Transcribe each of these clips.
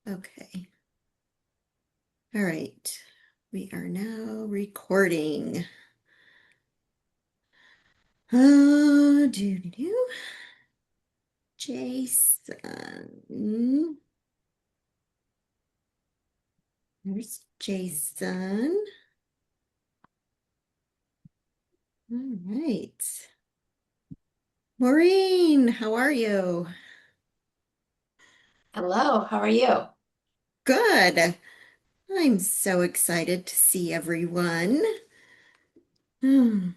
Okay. All right. We are now recording. Do. Jason. There's Jason. All right. Maureen, how are you? Hello, how are you? Good. I'm so excited to see everyone. Hmm.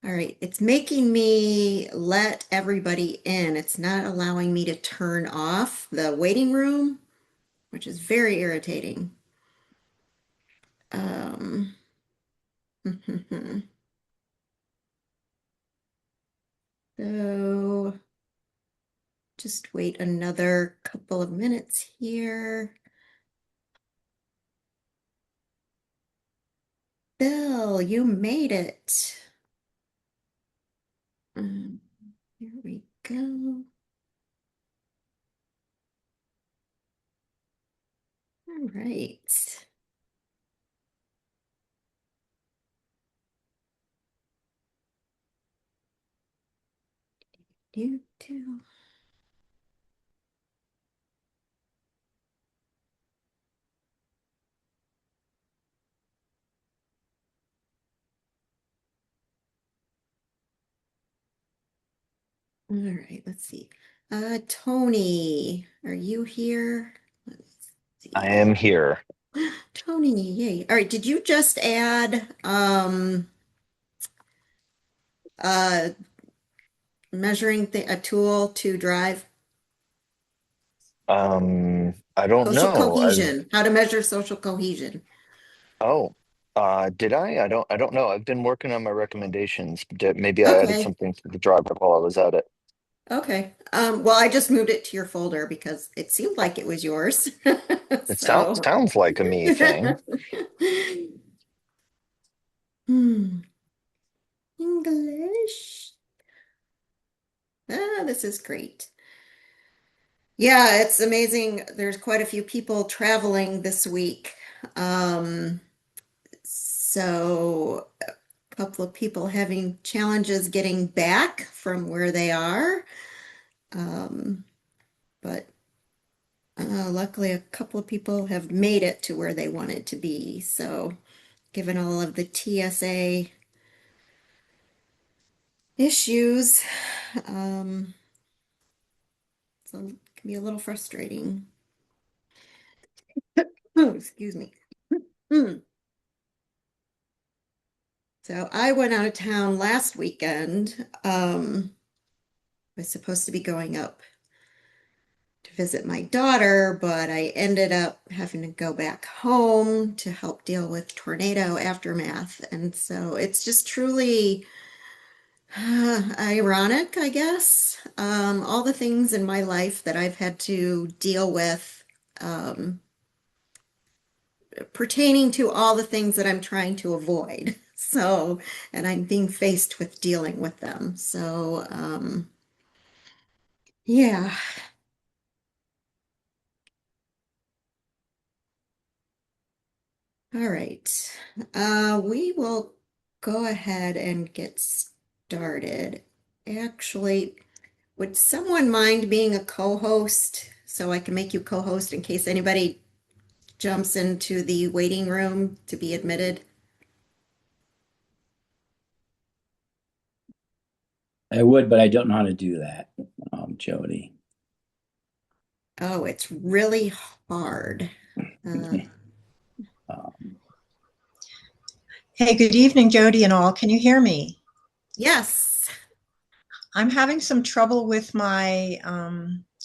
All right, it's making me let everybody in. It's not allowing me to turn off the waiting room, which is very irritating. Um, so just wait another couple of minutes here. Bill, you made it. Um, here we go. All right. Do. All right, let's see. Tony, are you here? Let's I see. am here. Tony, yay. All right, did you just add uh measuring th a tool to drive? I don't Social know. cohesion, how to measure social cohesion. Oh, did I? I don't know. I've been working on my recommendations. Maybe I added Okay, something to the driver while I was at it. okay. Well, I just moved it to your folder because it seemed like it was yours. It So, sounds like a me thing. hmm. English. This is great. Yeah, it's amazing. There's quite a few people traveling this week. Um, so a couple of people having challenges getting back from where they are. Um, but luckily, a couple of people have made it to where they wanted to be. So, given all of the TSA issues, um, so it can be a little frustrating. Oh, excuse me. Hmm. So I went out of town last weekend. I was supposed to be going up to visit my daughter, but I ended up having to go back home to help deal with tornado aftermath. And so it's just truly ironic, I guess. All the things in my life that I've had to deal with, um, pertaining to all the things that I'm trying to avoid. So, and I'm being faced with dealing with them. So, yeah. All right. We will go ahead and get started. Actually, would someone mind being a co-host so I can make you co-host in case anybody jumps into the waiting room to be admitted? I would, but I don't know how to do that, Jody. Oh, it's really hard. Uh, Um, Hey, good evening, Jody and all. Can you hear me? yes. I'm having some trouble with my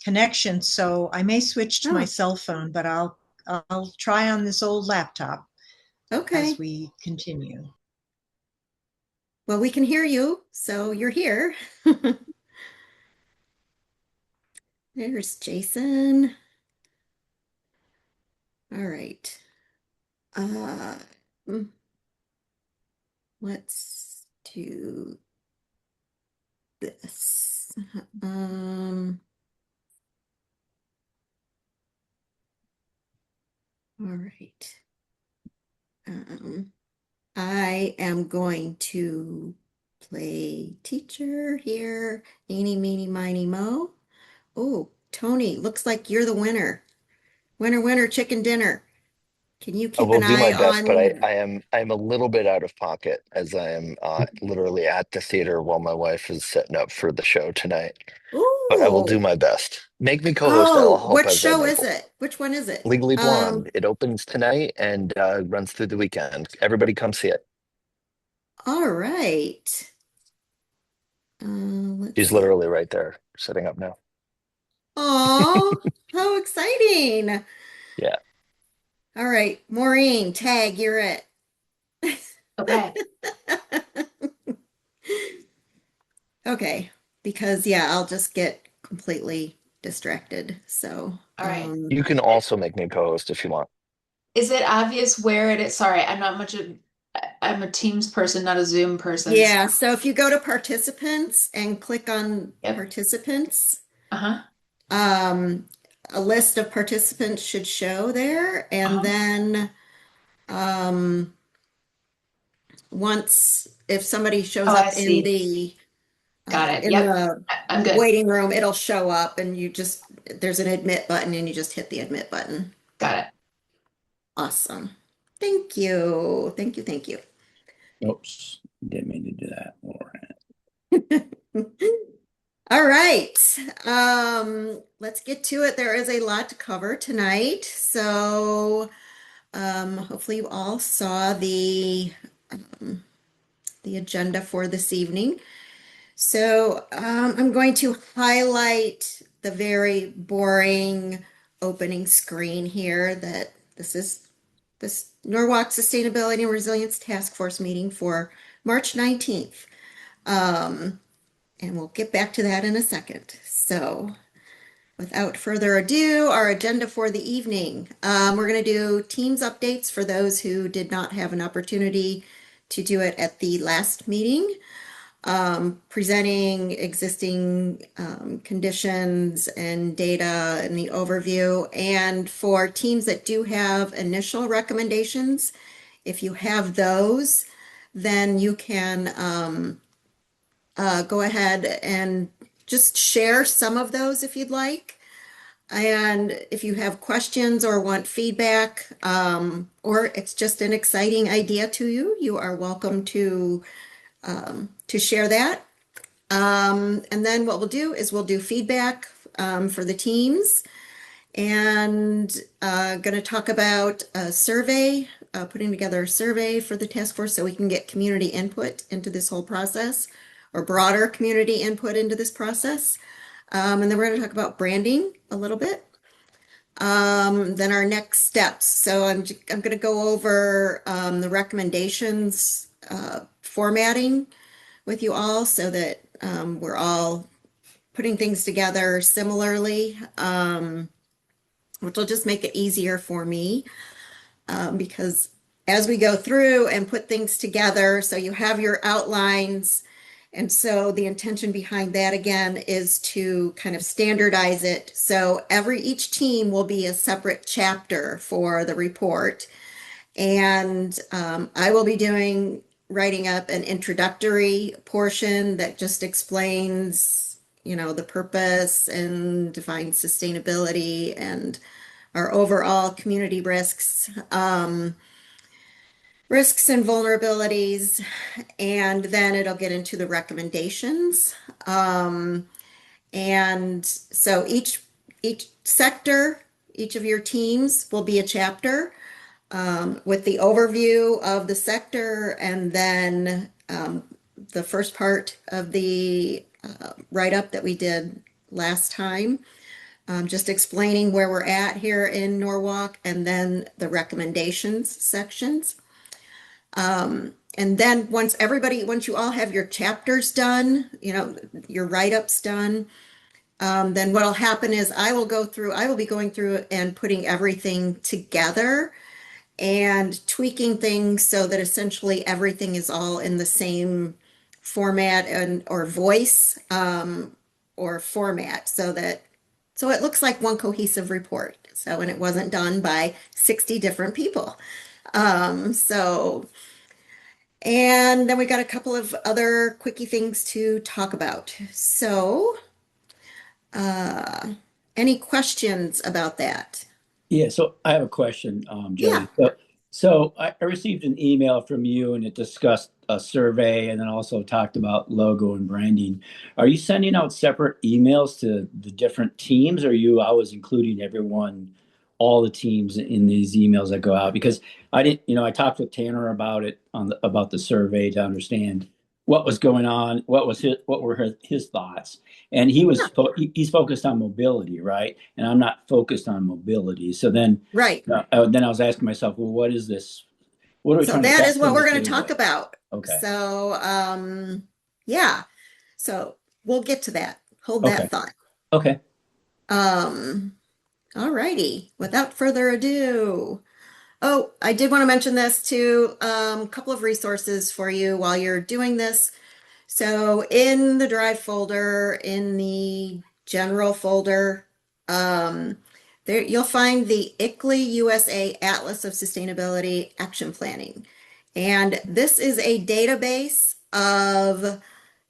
connection, so I may switch to my Oh, cell phone, but I'll try on this old laptop as okay. we continue. Well, we can hear you, so you're here. There's Jason. All right. Uh, mm, let's do this. Um, All right. I am going to play teacher here. Eeny, meeny, miny, mo. Oh, Tony, looks like you're the winner. Winner, winner, chicken dinner. Can you I keep will an do my eye best, but on? I'm a little bit out of pocket as I am literally at the theater while my wife is setting up for the show tonight. But I will do Ooh. my best. Make me co-host. I'll Oh, help what as I'm show is able. it? Which one is it? Legally Blonde. It opens tonight and runs through the weekend. Everybody come see it. All right. Let's She's see. literally right there setting up now. Oh, how exciting. Yeah. All right, Maureen, tag, you're it. Okay. Okay, because yeah, I'll just get completely distracted. So, All right. You can also make me co-host if you want. Is it obvious where it is? Sorry, I'm not much of, I'm a Teams person, not a Zoom person. yeah, so if you go to participants and click on Yep. participants, Uh-huh. um, a list of participants should show there, and Uh-huh. then once if somebody shows Oh, I up in see. the Got it. in Yep. the I'm good. waiting room, it'll show up, and you just there's an admit button, and you just hit the admit button. Got it. Awesome. Thank you. Thank you. Thank you. Oops, didn't mean to do that. All right. All right. Let's get to it. There is a lot to cover tonight. So hopefully you all saw the agenda for this evening. So I'm going to highlight the very boring opening screen here that this is this Norwalk Sustainability and Resilience Task Force meeting for March 19th. And we'll get back to that in a second. So without further ado, our agenda for the evening. We're going to do Teams updates for those who did not have an opportunity to do it at the last meeting. Presenting existing conditions and data and the overview. And for teams that do have initial recommendations, if you have those, then you can go ahead and just share some of those if you'd like. And if you have questions or want feedback, or it's just an exciting idea to you, you are welcome to share that. And then what we'll do is we'll do feedback for the teams, and going to talk about a survey, putting together a survey for the task force so we can get community input into this whole process, or broader community input into this process. And then we're going to talk about branding a little bit. Then our next steps. So I'm going to go over the recommendations formatting with you all so that we're all putting things together similarly, which will just make it easier for me because as we go through and put things together, so you have your outlines. And so the intention behind that again is to kind of standardize it. So each team will be a separate chapter for the report. And I will be writing up an introductory portion that just explains, the purpose and defines sustainability and our overall community risks, risks and vulnerabilities. And then it'll get into the recommendations. And so each sector, each of your teams will be a chapter. With the overview of the sector, and then the first part of the write-up that we did last time, just explaining where we're at here in Norwalk, and then the recommendations sections. And then once you all have your chapters done, your write-ups done, then what'll happen is I will be going through and putting everything together and tweaking things so that essentially everything is all in the same format or voice or format, so that So it looks like one cohesive report. So, and it wasn't done by 60 different people. So, and then we got a couple of other quickie things to talk about. So, uh, any questions about that? Yeah, so I have a question, Yeah. Jody. So I received an email from you and it discussed a survey and then also talked about logo and branding. Are you sending out separate emails to the different teams, or are you always including everyone, all the teams in these emails that go out? Because I didn't, I talked with Tanner about it about the survey to understand what was going on, what were his thoughts. And he's focused on mobility, right? And I'm not focused on mobility. So Right. then I was asking myself, well, what is this? What are we So trying to that is what bring we're the going to talk table? about. Okay. So, yeah. So we'll get to that. Hold Okay. that thought. Okay. All righty. Without further ado. Oh, I did want to mention this too. A couple of resources for you while you're doing this. So in the Drive folder, in the general folder, there you'll find the ICLEI USA Atlas of Sustainability Action Planning. And this is a database of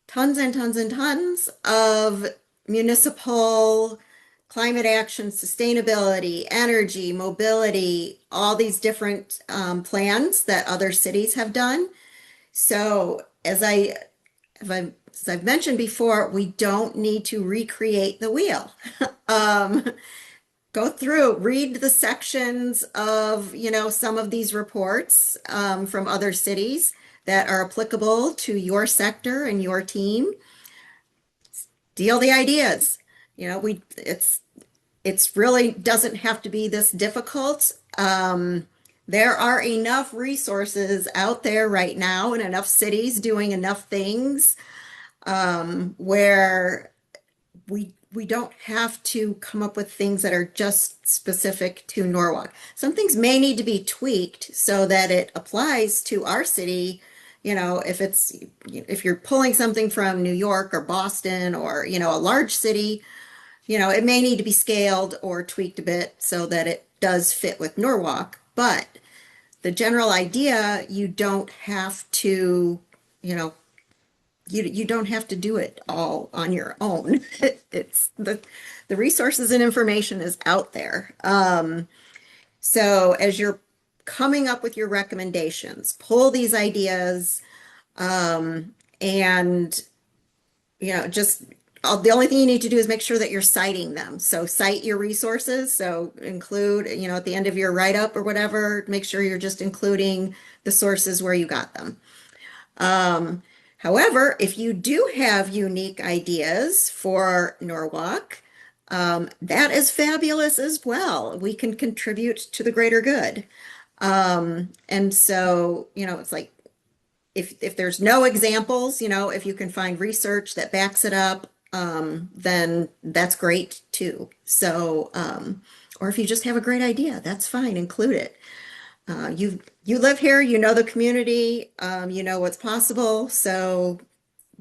tons and tons and tons of municipal climate action, sustainability, energy, mobility, all these different plans that other cities have done. So as I've mentioned before, we don't need to recreate the wheel. Go through, read the sections of, some of these reports from other cities that are applicable to your sector and your team. Steal the ideas. It's really doesn't have to be this difficult. There are enough resources out there right now and enough cities doing enough things where we don't have to come up with things that are just specific to Norwalk. Some things may need to be tweaked so that it applies to our city. If you're pulling something from New York or Boston or, a large city, it may need to be scaled or tweaked a bit so that it does fit with Norwalk. But the general idea, you don't have to, you don't have to do it all on your own. It's the resources and information is out there. So as you're coming up with your recommendations, pull these ideas, and just the only thing you need to do is make sure that you're citing them. So cite your resources. So include, at the end of your write-up or whatever, make sure you're just including the sources where you got them. However, if you do have unique ideas for Norwalk, that is fabulous as well. We can contribute to the greater good. And so, it's like if there's no examples, if you can find research that backs it up, then that's great too. So, or if you just have a great idea, that's fine, include it. You live here, you know the community, you know what's possible, so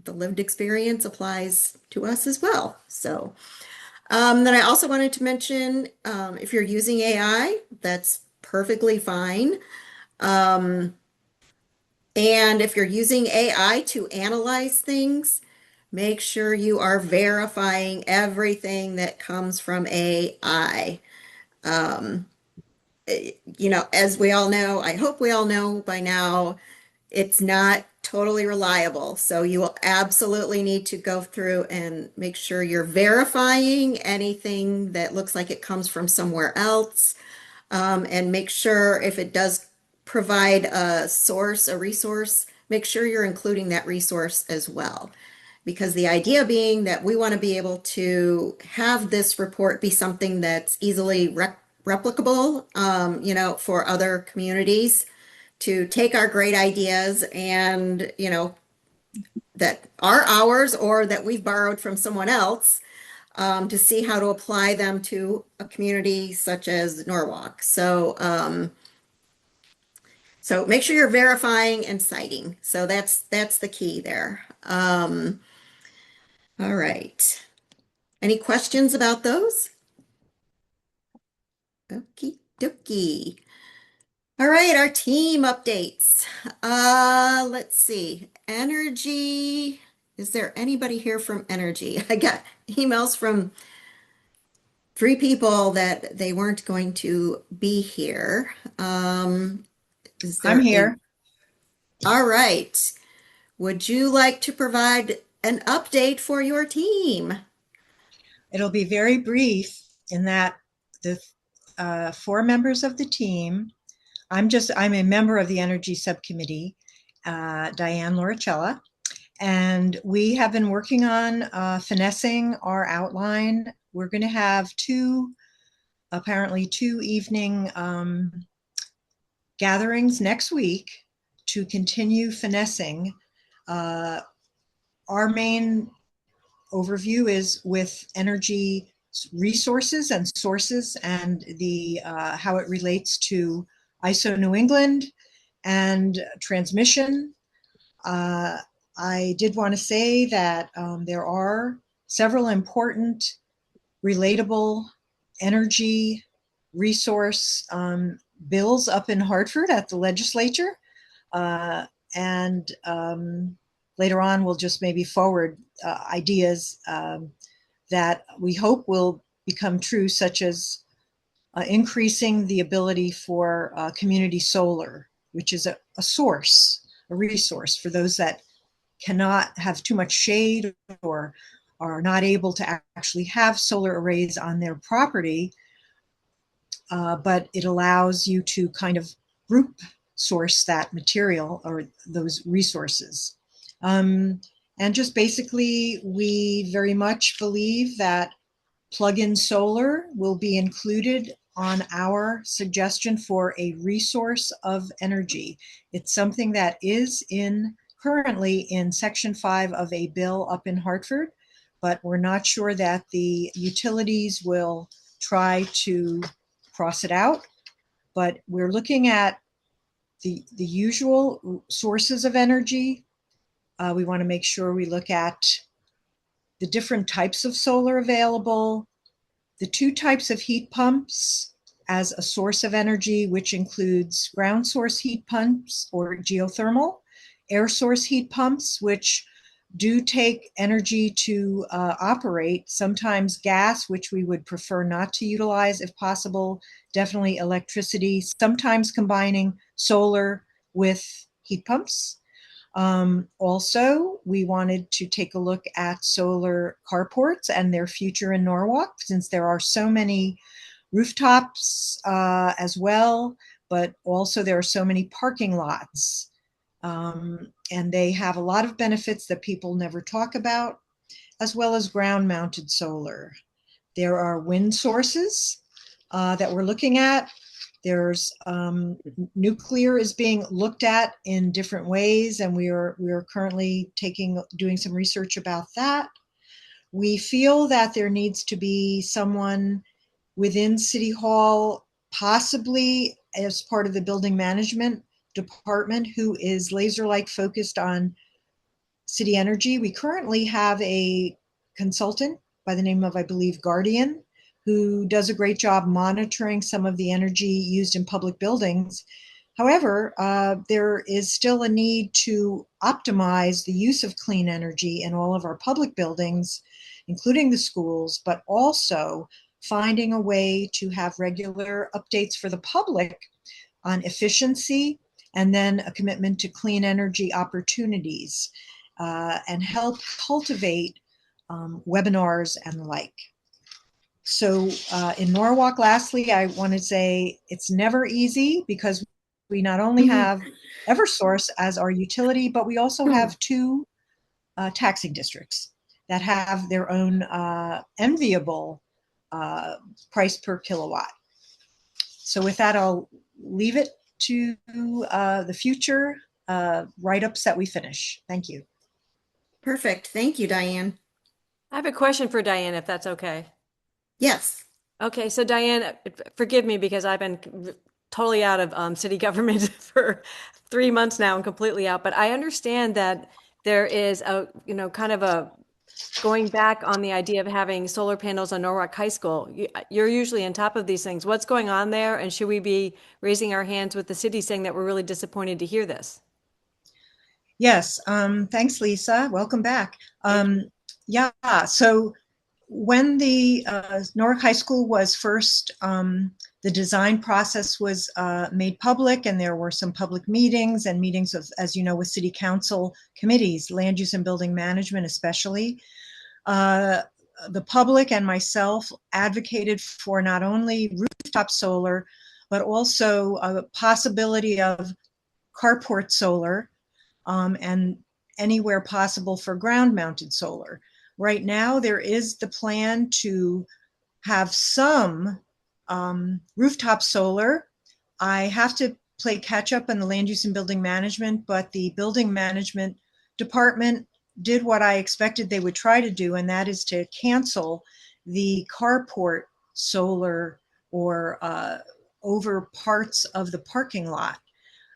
the lived experience applies to us as well. So then I also wanted to mention, if you're using AI, that's perfectly fine. And if you're using AI to analyze things, make sure you are verifying everything that comes from AI. As we all know, I hope we all know by now, it's not totally reliable. So you will absolutely need to go through and make sure you're verifying anything that looks like it comes from somewhere else. And make sure if it does provide a resource, make sure you're including that resource as well. Because the idea being that we want to be able to have this report be something that's easily replicable, for other communities to take our great ideas and, that are ours or that we've borrowed from someone else, to see how to apply them to a community such as Norwalk. So make sure you're verifying and citing. So that's the key there. All right. Any questions about those? Okie dokie. All right, our team updates. Let's see. Energy. Is there anybody here from Energy? I got emails from three people that they weren't going to be here. Is I'm there a, here. all right. Would you like to provide an update for your team? It'll be very brief in that the four members of the team, I'm a member of the Energy Subcommittee, Diane Loricella, and we have been working on finessing our outline. We're going to have apparently two evening gatherings next week to continue finessing. Our main overview is with energy resources and sources and the how it relates to ISO New England and transmission. I did want to say that there are several important relatable energy resource bills up in Hartford at the legislature. And later on, we'll just maybe forward ideas that we hope will become true, such as increasing the ability for community solar, which is a resource for those that cannot have too much shade or are not able to actually have solar arrays on their property. But it allows you to kind of group source that material or those resources. And just basically, we very much believe that plug-in solar will be included on our suggestion for a resource of energy. It's something that is currently in Section 5 of a bill up in Hartford, but we're not sure that the utilities will try to cross it out. But we're looking at the usual sources of energy. We want to make sure we look at the different types of solar available, the two types of heat pumps as a source of energy, which includes ground source heat pumps or geothermal, air source heat pumps, which do take energy to operate, sometimes gas, which we would prefer not to utilize if possible, definitely electricity, sometimes combining solar with heat pumps. Also, we wanted to take a look at solar carports and their future in Norwalk, since there are so many rooftops as well, but also there are so many parking lots. And they have a lot of benefits that people never talk about, as well as ground-mounted solar. There are wind sources that we're looking at. There's nuclear is being looked at in different ways, and we are currently doing some research about that. We feel that there needs to be someone within City Hall, possibly as part of the building management department, who is laser-like focused on city energy. We currently have a consultant by the name of, I believe, Guardian, who does a great job monitoring some of the energy used in public buildings. However, there is still a need to optimize the use of clean energy in all of our public buildings, including the schools, but also finding a way to have regular updates for the public on efficiency, and then a commitment to clean energy opportunities, and help cultivate webinars and the like. So in Norwalk, lastly, I want to say it's never easy, because we not only have Eversource as our utility, but we also have two taxing districts that have their own enviable price per kilowatt. So with that, I'll leave it to the future write-ups that we finish. Thank you. Perfect. Thank you, Diane. I have a question for Diane, if that's okay. Yes. Okay, so Diane, forgive me because I've been totally out of city government for 3 months now and completely out. But I understand that there is a kind of a going back on the idea of having solar panels on Norwalk High School. You're usually on top of these things. What's going on there? And should we be raising our hands with the city saying that we're really disappointed to hear this? Yes, thanks, Lisa. Welcome back. Yeah, so when the Norwalk High School was first, the design process was made public, and there were some public meetings and meetings of, as you know, with city council committees, land use and building management especially. The public and myself advocated for not only rooftop solar, but also a possibility of carport solar, and anywhere possible for ground mounted solar. Right now, there is the plan to have some rooftop solar. I have to play catch up on the land use and building management, but the building management department did what I expected they would try to do, and that is to cancel the carport solar or over parts of the parking lot.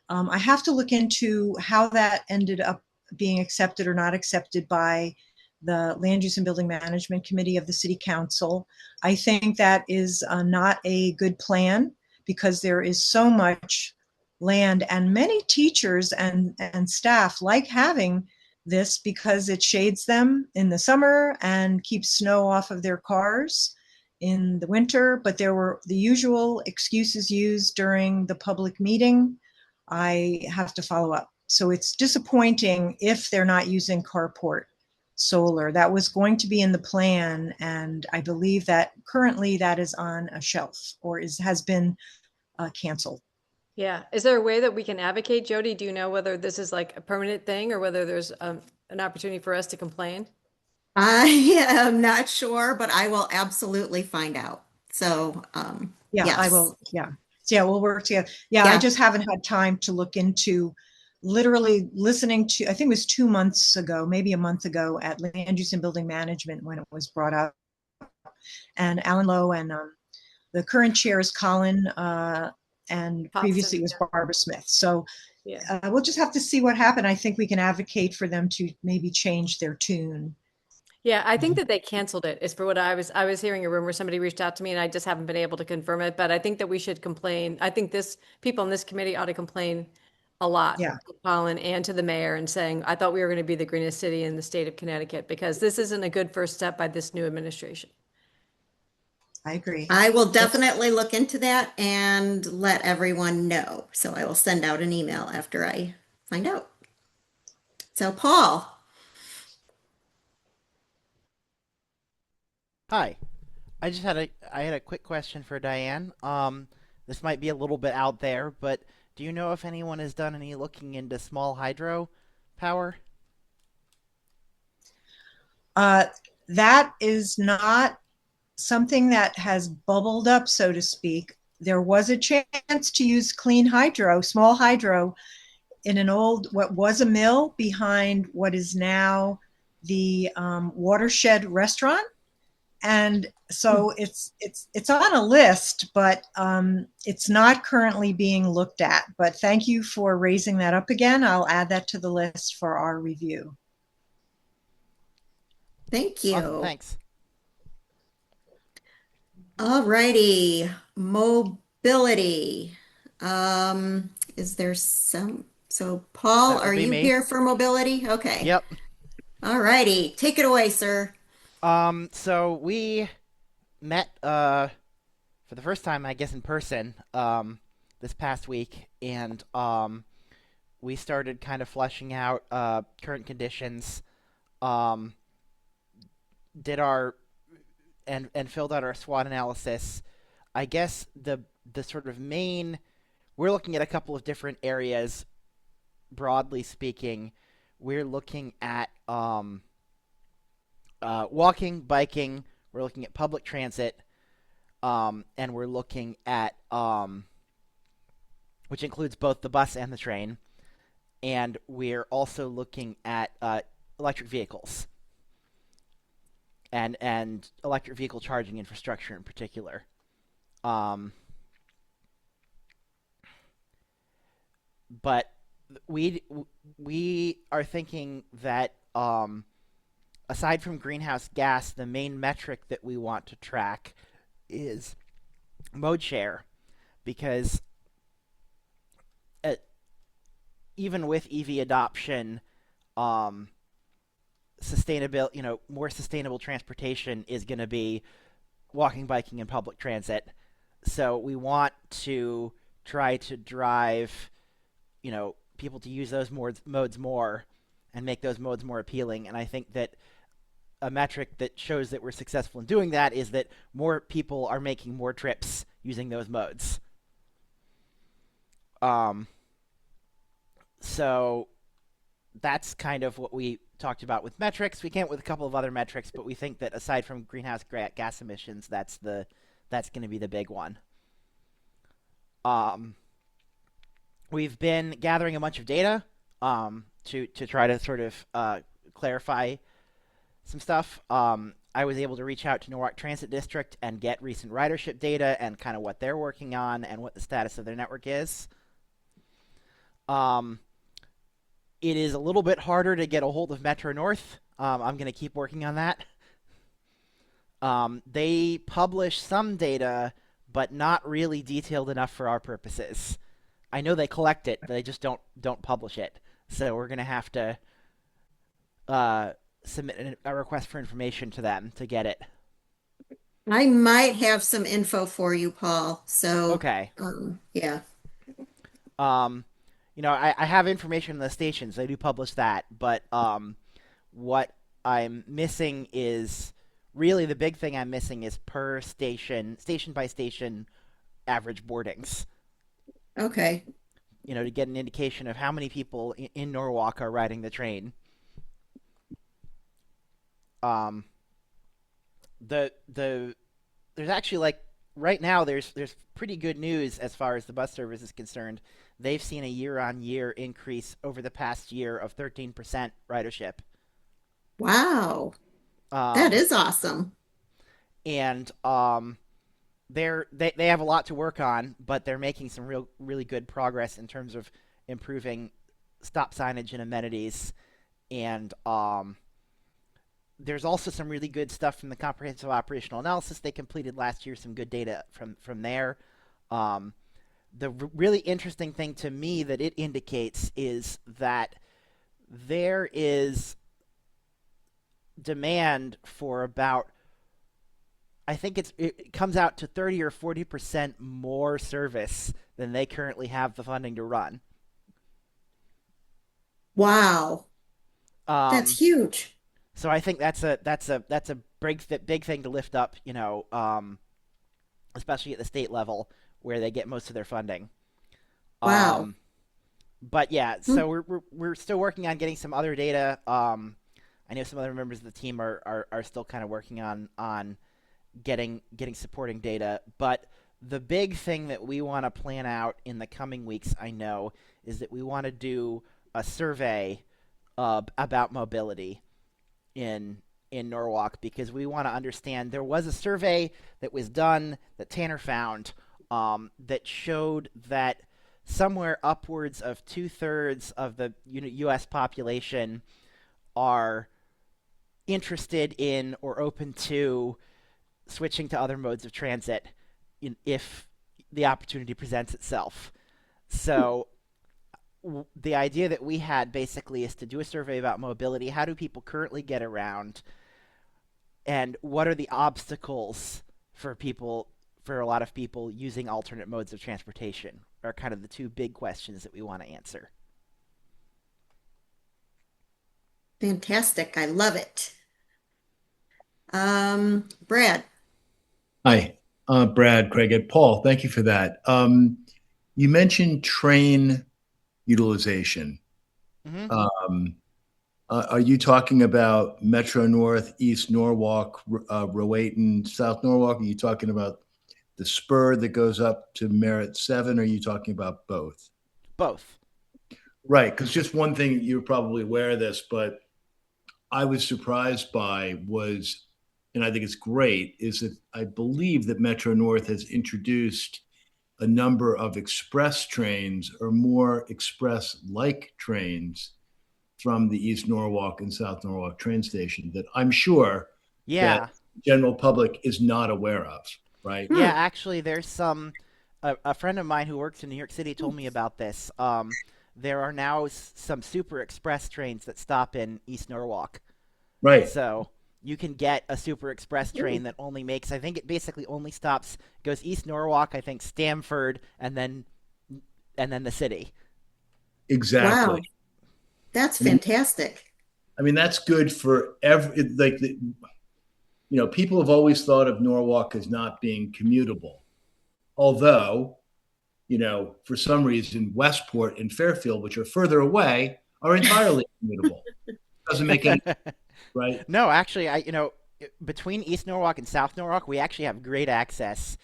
I have to look into how that ended up being accepted or not accepted by the Land Use and Building Management Committee of the City Council. I think that is not a good plan because there is so much land, and many teachers and staff like having this because it shades them in the summer and keeps snow off of their cars in the winter. But there were the usual excuses used during the public meeting. I have to follow up. So it's disappointing if they're not using carport solar. That was going to be in the plan, and I believe that currently that is on a shelf or has been canceled. Yeah. Is there a way that we can advocate, Jody? Do you know whether this is like a permanent thing or whether there's an opportunity for us to complain? I am not sure, but I will absolutely find out. So, Yeah, I yes. will. Yeah. So, yeah, we'll work together. Yeah, I Yeah. just haven't had time to look into literally listening to, I think it was 2 months ago, maybe a month ago at Land Use and Building Management when it was brought up. And Alan Lowe and the current chair is Colin, and previously it was Barbara Smith. So Yeah. we'll just have to see what happened. I think we can advocate for them to maybe change their tune. Yeah, I think that they canceled it is for what I was hearing a rumor. Somebody reached out to me and I just haven't been able to confirm it, but I think that we should complain. I think this people in this committee ought to complain a lot Yeah. to Colin and to the mayor and saying, I thought we were going to be the greenest city in the state of Connecticut because this isn't a good first step by this new administration. I agree. I will definitely look into that and let everyone know. So I will send out an email after I find out. So, Paul. Hi. I had a quick question for Diane. This might be a little bit out there, but do you know if anyone has done any looking into small hydro power? That is not something that has bubbled up, so to speak. There was a chance to use clean hydro, small hydro, in an old, what was a mill behind what is now the Watershed restaurant. And so it's on a list, but it's not currently being looked at. But thank you for raising that up again. I'll add that to the list for our review. Thank you. Awesome, thanks. All righty. Mobility. Is there so Paul, That would are be you me. here for mobility? Okay. Yep. All righty. Take it away, sir. So we met for the first time, I guess, in person this past week, and we started kind of fleshing out current conditions. Did our and filled out our SWOT analysis. I guess the sort of main, we're looking at a couple of different areas. Broadly speaking, we're looking at walking, biking. We're looking at public transit, and we're looking at which includes both the bus and the train, and we're also looking at electric vehicles and electric vehicle charging infrastructure in particular. But we are thinking that aside from greenhouse gas, the main metric that we want to track is mode share, because even with EV adoption, more sustainable transportation is going to be walking, biking, and public transit. So we want to try to drive, people to use those modes more and make those modes more appealing. And I think that a metric that shows that we're successful in doing that is that more people are making more trips using those modes. So that's kind of what we talked about with metrics. We came up with a couple of other metrics, but we think that aside from greenhouse gas emissions, that's going to be the big one. We've been gathering a bunch of data to try to sort of clarify some stuff. I was able to reach out to Norwalk Transit District and get recent ridership data and kind of what they're working on and what the status of their network is. It is a little bit harder to get a hold of Metro North. I'm going to keep working on that. They publish some data, but not really detailed enough for our purposes. I know they collect it, but they just don't publish it. So we're going to have to submit a request for information to them to get it. I might have some info for you, Paul. So, Okay. Yeah. I have information on the stations. They do publish that, but what I'm missing is really the big thing I'm missing is per station by station average boardings. Okay. To get an indication of how many people in Norwalk are riding the train. There's actually right now there's pretty good news as far as the bus service is concerned. They've seen a year-on-year increase over the past year of 13% ridership. Wow. That is awesome. And they have a lot to work on, but they're making some really good progress in terms of improving stop signage and amenities. And there's also some really good stuff from the comprehensive operational analysis they completed last year. Some good data from there. The really interesting thing to me that it indicates is that there is demand for about, I think it comes out to 30 or 40% more service than they currently have the funding to run. Wow. That's huge. So I think that's a big thing to lift up, especially at the state level where they get most of their funding. Wow. But yeah, so we're still working on getting some other data. I know some other members of the team are still kind of working on getting supporting data. But the big thing that we want to plan out in the coming weeks, I know, is that we want to do a survey about mobility in Norwalk, because we want to understand. There was a survey that was done that Tanner found that showed that somewhere upwards of 2/3 of the U.S. population are interested in or open to switching to other modes of transit if the opportunity presents itself. So the idea that we had basically is to do a survey about mobility. How do people currently get around? And what are the obstacles for a lot of people using alternate modes of transportation are kind of the two big questions that we want to answer. Fantastic. I love it. Brad. Hi, Brad, Craig, and Paul. Thank you for that. You mentioned train utilization. Mm-hmm. Are you talking about Metro North, East Norwalk, Rowayton, South Norwalk? Are you talking about the spur that goes up to Merritt 7? Or are you talking about both? Both. Right, because just one thing, you're probably aware of this, but I was surprised by was, and I think it's great, is that I believe that Metro North has introduced a number of express trains or more express-like trains from the East Norwalk and South Norwalk train station that I'm sure Yeah. that the general public is not aware of, right? Yeah, actually, there's a friend of mine who works in New York City told me about this. There are now some Super Express trains that stop in East Norwalk. Right. So you can get a Super Express train that only makes, I think it basically only stops, goes East Norwalk, I think Stamford, and then the city. Exactly. Wow, that's I mean, fantastic. that's good for people have always thought of Norwalk as not being commutable. Although, for some reason, Westport and Fairfield, which are further away, are entirely commutable. Doesn't make any right. No, actually, between East Norwalk and South Norwalk, we actually have great access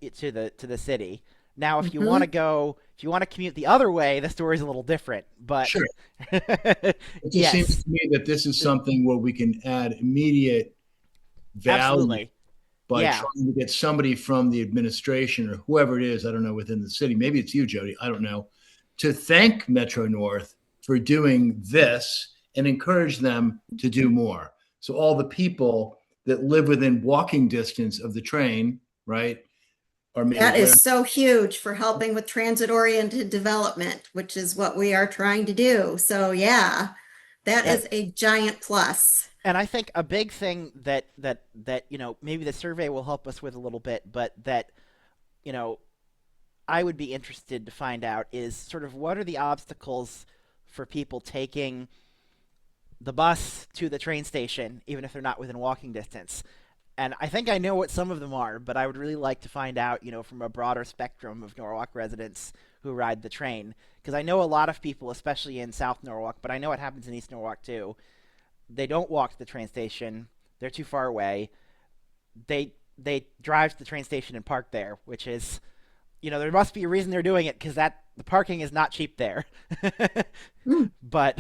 to the city. Now, if you want to commute the other way, the story's a little different. But Sure. It just yes, seems to me that this is something where we can add immediate value absolutely. by Yeah. trying to get somebody from the administration or whoever it is, I don't know, within the city, maybe it's you, Jody, I don't know, to thank Metro North for doing this and encourage them to do more. So all the people that live within walking distance of the train, right, are made That aware. is so huge for helping with transit-oriented development, which is what we are trying to do. So yeah, that is a giant plus. And I think a big thing that maybe the survey will help us with a little bit, but that I would be interested to find out is sort of what are the obstacles for people taking the bus to the train station, even if they're not within walking distance. And I think I know what some of them are, but I would really like to find out, from a broader spectrum of Norwalk residents who ride the train. Because I know a lot of people, especially in South Norwalk, but I know it happens in East Norwalk too. They don't walk to the train station. They're too far away. They drive to the train station and park there, which is, there must be a reason they're doing it because the parking is not cheap there. But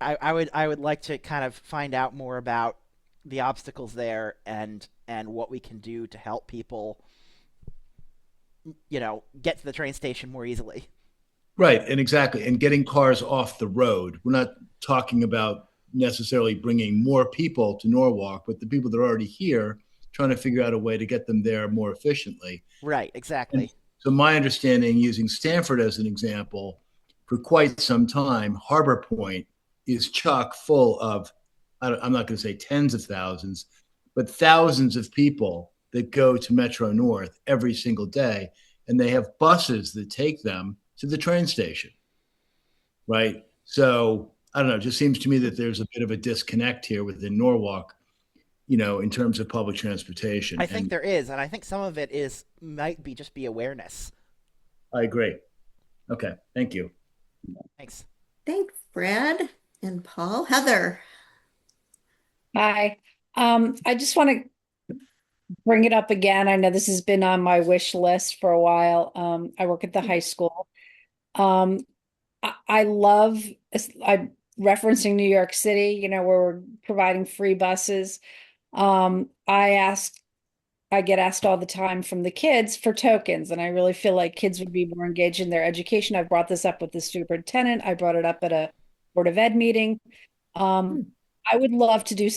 I would like to kind of find out more about the obstacles there and what we can do to help people, get to the train station more easily. Right, and exactly, and getting cars off the road. We're not talking about necessarily bringing more people to Norwalk, but the people that are already here, trying to figure out a way to get them there more efficiently. Right, exactly. And so my understanding, using Stanford as an example, for quite some time, Harbor Point is chock full of, I'm not going to say tens of thousands, but thousands of people that go to Metro North every single day, and they have buses that take them to the train station, right? So I don't know, it just seems to me that there's a bit of a disconnect here within Norwalk, in terms of public transportation. I think there is, and I think some of it might be awareness. I agree. Okay, thank you. Thanks. Thanks, Brad and Paul. Heather. Hi. I just want to bring it up again. I know this has been on my wish list for a while. I work at the high school. I love, I'm referencing New York City, where we're providing free buses. I get asked all the time from the kids for tokens, and I really feel like kids would be more engaged in their education. I brought this up with the superintendent. I brought it up at a Board of Ed meeting. I would love to do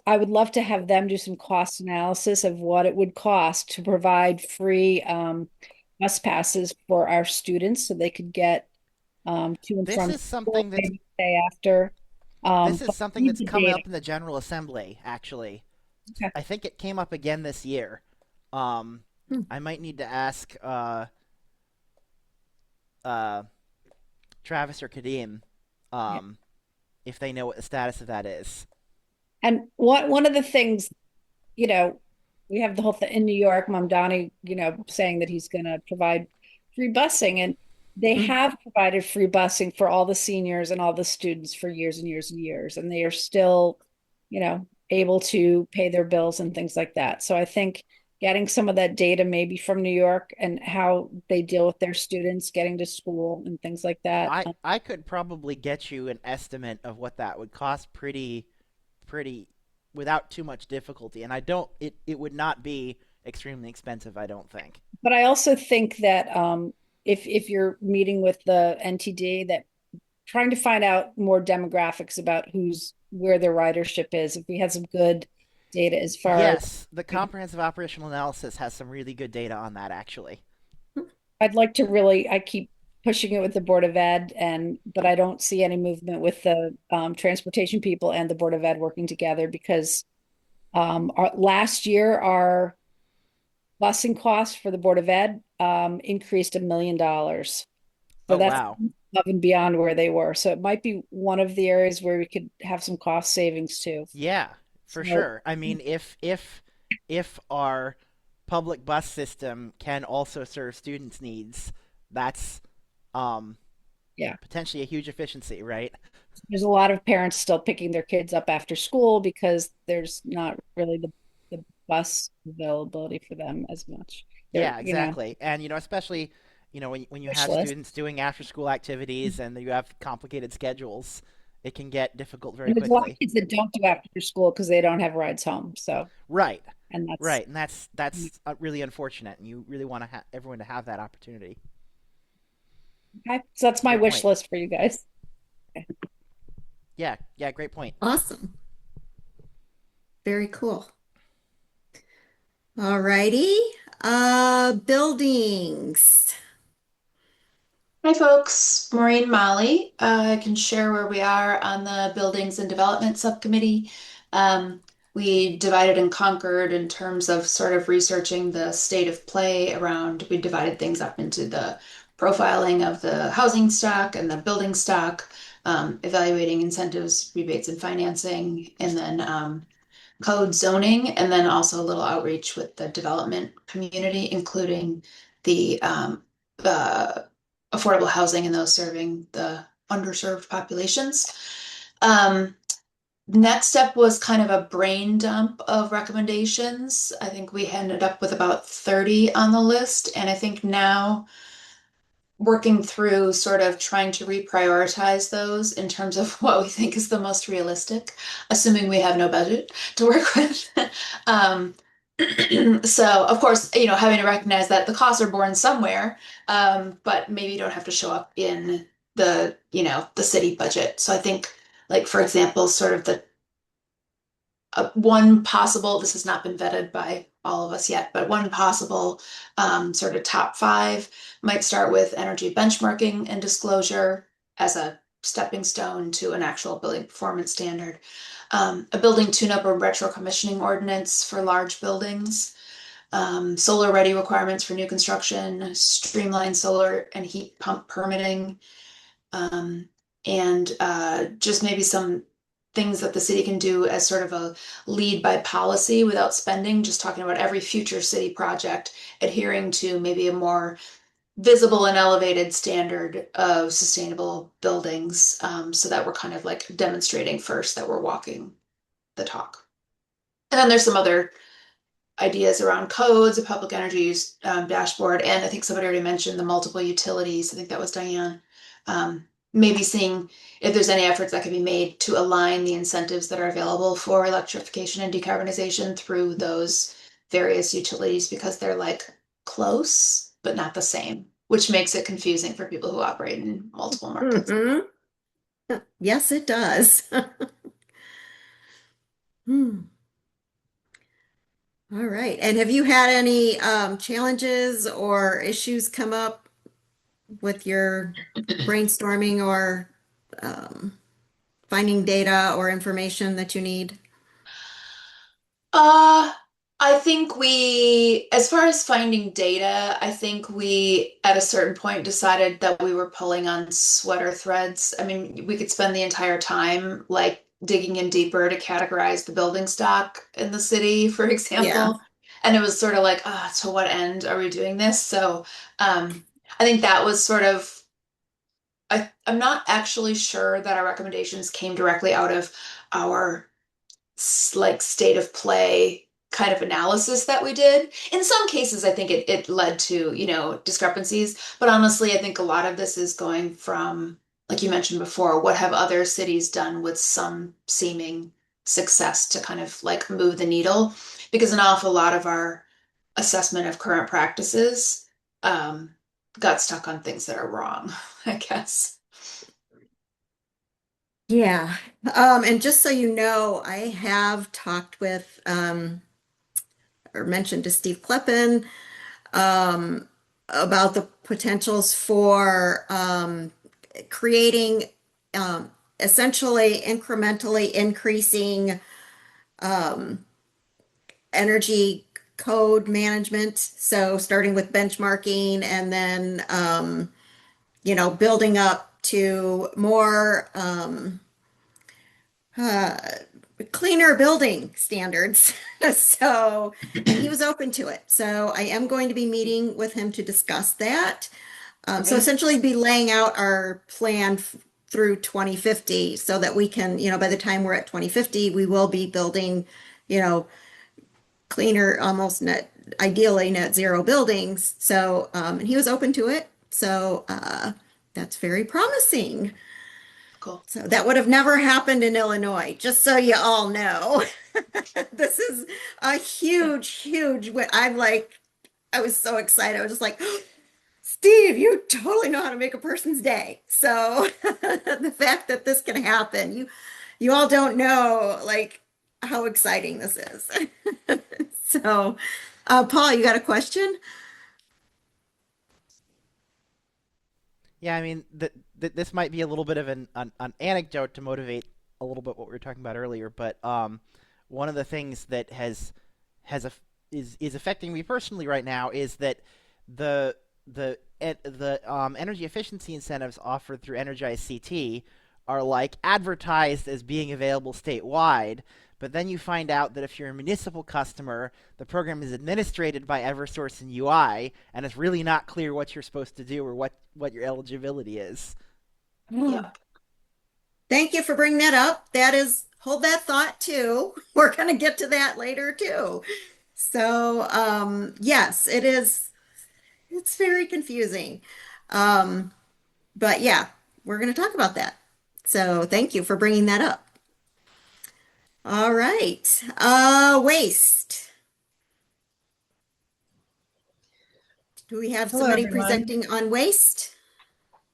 I would love to have them do some cost analysis of what it would cost to provide free bus passes for our students so they could get to and This from is something that's maybe day after. This is something that's come up in the General Assembly, actually. Okay. I think it came up again this year. I might need to ask Travis or Kadeem if they know what the status of that is. And one of the things, we have the whole thing in New York, Mamdani, saying that he's going to provide free busing, and they have provided free busing for all the seniors and all the students for years and years and years, and they are still, able to pay their bills and things like that. So I think getting some of that data maybe from New York and how they deal with their students getting to school and things like that. I could probably get you an estimate of what that would cost pretty without too much difficulty. And it would not be extremely expensive, I don't think. But I also think that if you're meeting with the NTD, that trying to find out more demographics about where their ridership is. If we had some good data as far as, Yes, the comprehensive operational analysis has some really good data on that, actually. I'd like to really, I keep pushing it with the Board of Ed, but I don't see any movement with the transportation people and the Board of Ed working together, because last year our busing costs for the Board of Ed increased $1 million. So Oh, that's wow. above and beyond where they were. So it might be one of the areas where we could have some cost savings too. Yeah, for So, sure. I mean, if our public bus system can also serve students' needs, that's yeah, potentially a huge efficiency, right? there's a lot of parents still picking their kids up after school because there's not really the bus availability for them as much. They're, Yeah, exactly. And especially, when you wish have list. students doing after school activities and you have complicated schedules, it can get difficult very And there's a lot of quickly. kids that don't do after school because they don't have rides home. So, Right. and that's Right. And that's really unfortunate, and you really want to everyone to have that opportunity. okay. So that's my Great wish point. list for you guys. Yeah, yeah, great point. Awesome. Very cool. All righty. Buildings. Hi, folks. Maureen Molly. I can share where we are on the Buildings and Development Subcommittee. We divided and conquered in terms of sort of researching the state of play around, we divided things up into the profiling of the housing stock and the building stock, evaluating incentives, rebates, and financing, and then code zoning, and then also a little outreach with the development community, including the affordable housing and those serving the underserved populations. Um, Next step was kind of a brain dump of recommendations. I think we ended up with about 30 on the list, and I think now working through sort of trying to reprioritize those in terms of what we think is the most realistic, assuming we have no budget to work with. um, so of course, having to recognize that the costs are borne somewhere, but maybe you don't have to show up in the city budget. So I think, like, for example, sort of the one possible, this has not been vetted by all of us yet, but one possible sort of top five might start with energy benchmarking and disclosure as a stepping stone to an actual building performance standard. A building tune-up or retro commissioning ordinance for large buildings, solar ready requirements for new construction, streamlined solar and heat pump permitting, and just maybe some things that the city can do as sort of a lead by policy without spending, just talking about every future city project adhering to maybe a more visible and elevated standard of sustainable buildings, so that we're kind of like demonstrating first that we're walking the talk. And then there's some other ideas around codes, a public energy use dashboard, and I think somebody already mentioned the multiple utilities. I think that was Diane. Maybe seeing if there's any efforts that can be made to align the incentives that are available for electrification and decarbonization through those various utilities, because they're like close, but not the same, which makes it confusing for people who operate in multiple markets. Mhm. Yes, it does. Hmm. All right. And have you had any challenges or issues come up with your brainstorming or finding data or information that you need? Uh, I think as far as finding data, I think we, at a certain point, decided that we were pulling on sweater threads. I mean, we could spend the entire time like digging in deeper to categorize the building stock in the city, for Yeah. example. And it was sort of like, to what end are we doing this? So, I think that was sort of, I'm not actually sure that our recommendations came directly out of our like state of play kind of analysis that we did. In some cases, I think it led to, discrepancies. But honestly, I think a lot of this is going from, like you mentioned before, what have other cities done with some seeming success to kind of like move the needle? Because an awful lot of our assessment of current practices got stuck on things that are wrong, I guess. Yeah. And just so you know, I have talked with, or mentioned to Steve Kleppen, um, about the potentials for creating, um, essentially incrementally increasing um, energy code management. So starting with benchmarking and then, building up to more uh, cleaner building standards. So, and he was open to it. So I am going to be meeting with him to discuss that. So Okay. essentially be laying out our plan through 2050 so that we can, by the time we're at 2050, we will be building, you know, cleaner, almost ideally net zero buildings. So, and he was open to it. So, that's very promising. Cool. So that would have never happened in Illinois, just so you all know. This is a huge, huge win. I was so excited. I was just like, Steve, you totally know how to make a person's day. So the fact that this can happen, you all don't know like how exciting this is. So, Paul, you got a question? Yeah, I mean, this might be a little bit of an anecdote to motivate a little bit what we were talking about earlier, but one of the things that has a, is affecting me personally right now is that the the energy efficiency incentives offered through Energize CT are like advertised as being available statewide, but then you find out that if you're a municipal customer, the program is administered by Eversource and UI, and it's really not clear what you're supposed to do or what your eligibility is. Yep. Thank you for bringing that up. Hold that thought too. We're going to get to that later too. So, yes, it is. It's very confusing. Um, but yeah, we're going to talk about that. So thank you for bringing that up. All right. Waste. Do we have Hello, somebody everyone. presenting on waste?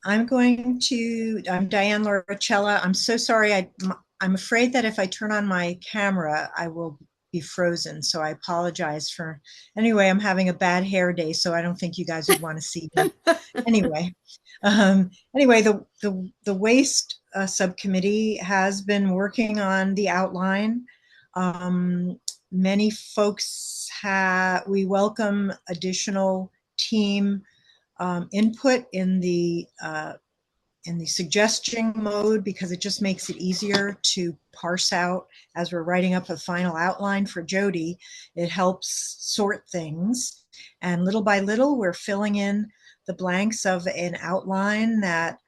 I'm Diane Lauricella. I'm so sorry. I'm afraid that if I turn on my camera, I will be frozen. So I apologize anyway, I'm having a bad hair day, so I don't think you guys would want to see me. Anyway, the waste subcommittee has been working on the outline. Many folks we welcome additional team input in the suggestion mode because it just makes it easier to parse out as we're writing up a final outline for Jody. It helps sort things, and little by little we're filling in the blanks of an outline that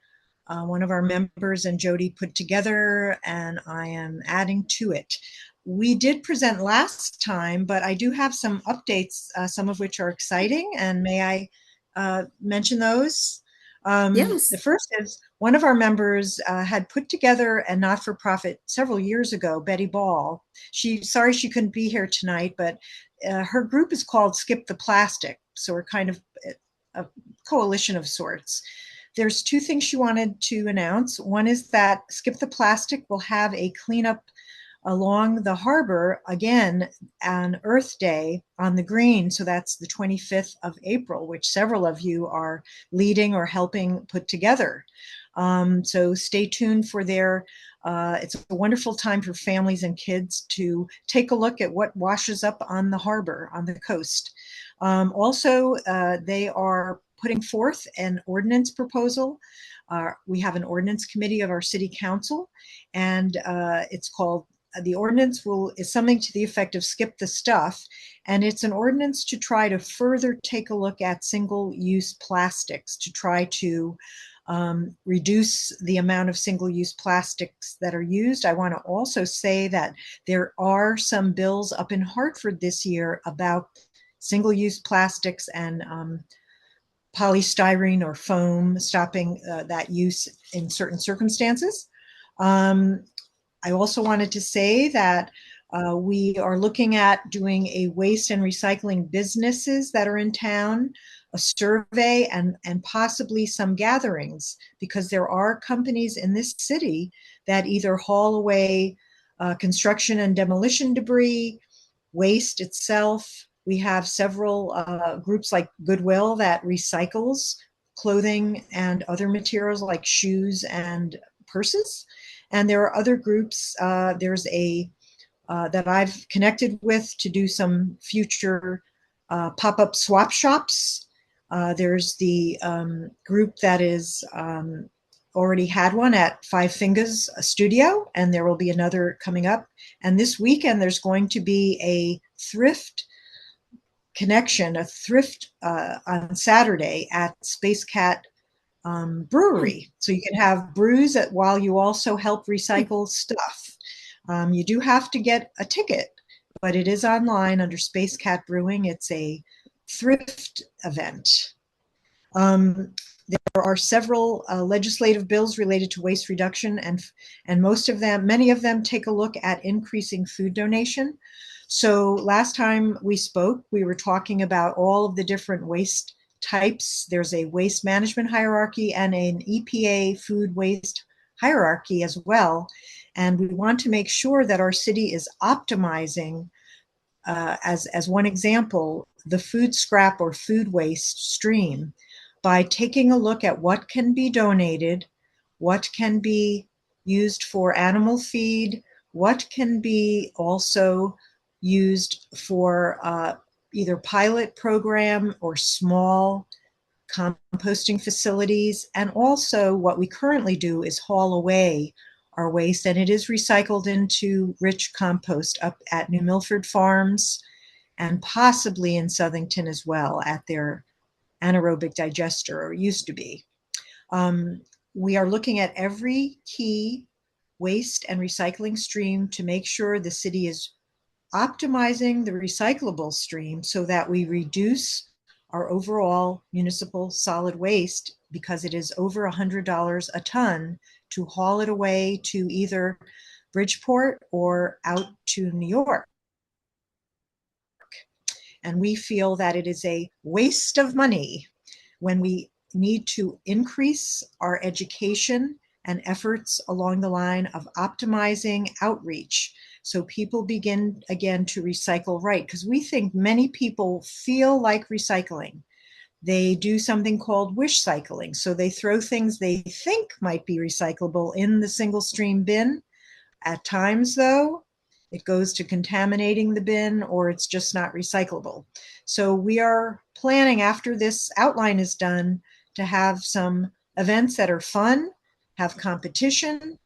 one of our members and Jody put together, and I am adding to it. We did present last time, but I do have some updates, some of which are exciting, and may I mention those? Yes. The first is one of our members had put together a not-for-profit several years ago, Betty Ball. Sorry she couldn't be here tonight, but her group is called Skip the Plastic. So we're kind of a coalition of sorts. There's two things she wanted to announce. One is that Skip the Plastic will have a cleanup along the harbor again on Earth Day on the green. So that's the 25th of April, which several of you are leading or helping put together. So stay tuned for it's a wonderful time for families and kids to take a look at what washes up on the harbor, on the coast. Also, they are putting forth an ordinance proposal. We have an ordinance committee of our city council, and it's called the ordinance is something to the effect of skip the stuff, and it's an ordinance to try to further take a look at single-use plastics to try to reduce the amount of single-use plastics that are used. I want to also say that there are some bills up in Hartford this year about single-use plastics and polystyrene or foam, stopping that use in certain circumstances. I also wanted to say that we are looking at doing a waste and recycling businesses that are in town, a survey, and possibly some gatherings, because there are companies in this city that either haul away construction and demolition debris, waste itself. We have several groups like Goodwill that recycles clothing and other materials like shoes and purses. And there are other groups. There's a that I've connected with to do some future pop-up swap shops. There's the group that is already had one at Five Fingers Studio, and there will be another coming up. And this weekend, there's going to be a thrift connection, a thrift on Saturday at Space Cat Brewery. So you can have brews while you also help recycle stuff. You do have to get a ticket, but it is online under Space Cat Brewing. It's a thrift event. There are several legislative bills related to waste reduction, and many of them take a look at increasing food donation. So last time we spoke, we were talking about all of the different waste types. There's a waste management hierarchy and an EPA food waste hierarchy as well. And we want to make sure that our city is optimizing, as one example, the food scrap or food waste stream by taking a look at what can be donated, what can be used for animal feed, what can be also used for either pilot program or small composting facilities. And also what we currently do is haul away our waste, and it is recycled into rich compost up at New Milford Farms and possibly in Southington as well at their anaerobic digester, or used to be. We are looking at every key waste and recycling stream to make sure the city is optimizing the recyclable stream so that we reduce our overall municipal solid waste, because it is over $100 a ton to haul it away to either Bridgeport or out to New York. And we feel that it is a waste of money when we need to increase our education and efforts along the line of optimizing outreach so people begin again to recycle right. Because we think many people feel like recycling. They do something called wish cycling. So they throw things they think might be recyclable in the single stream bin. At times, though, it goes to contaminating the bin, or it's just not recyclable. So we are planning, after this outline is done, to have some events that are fun, have competition,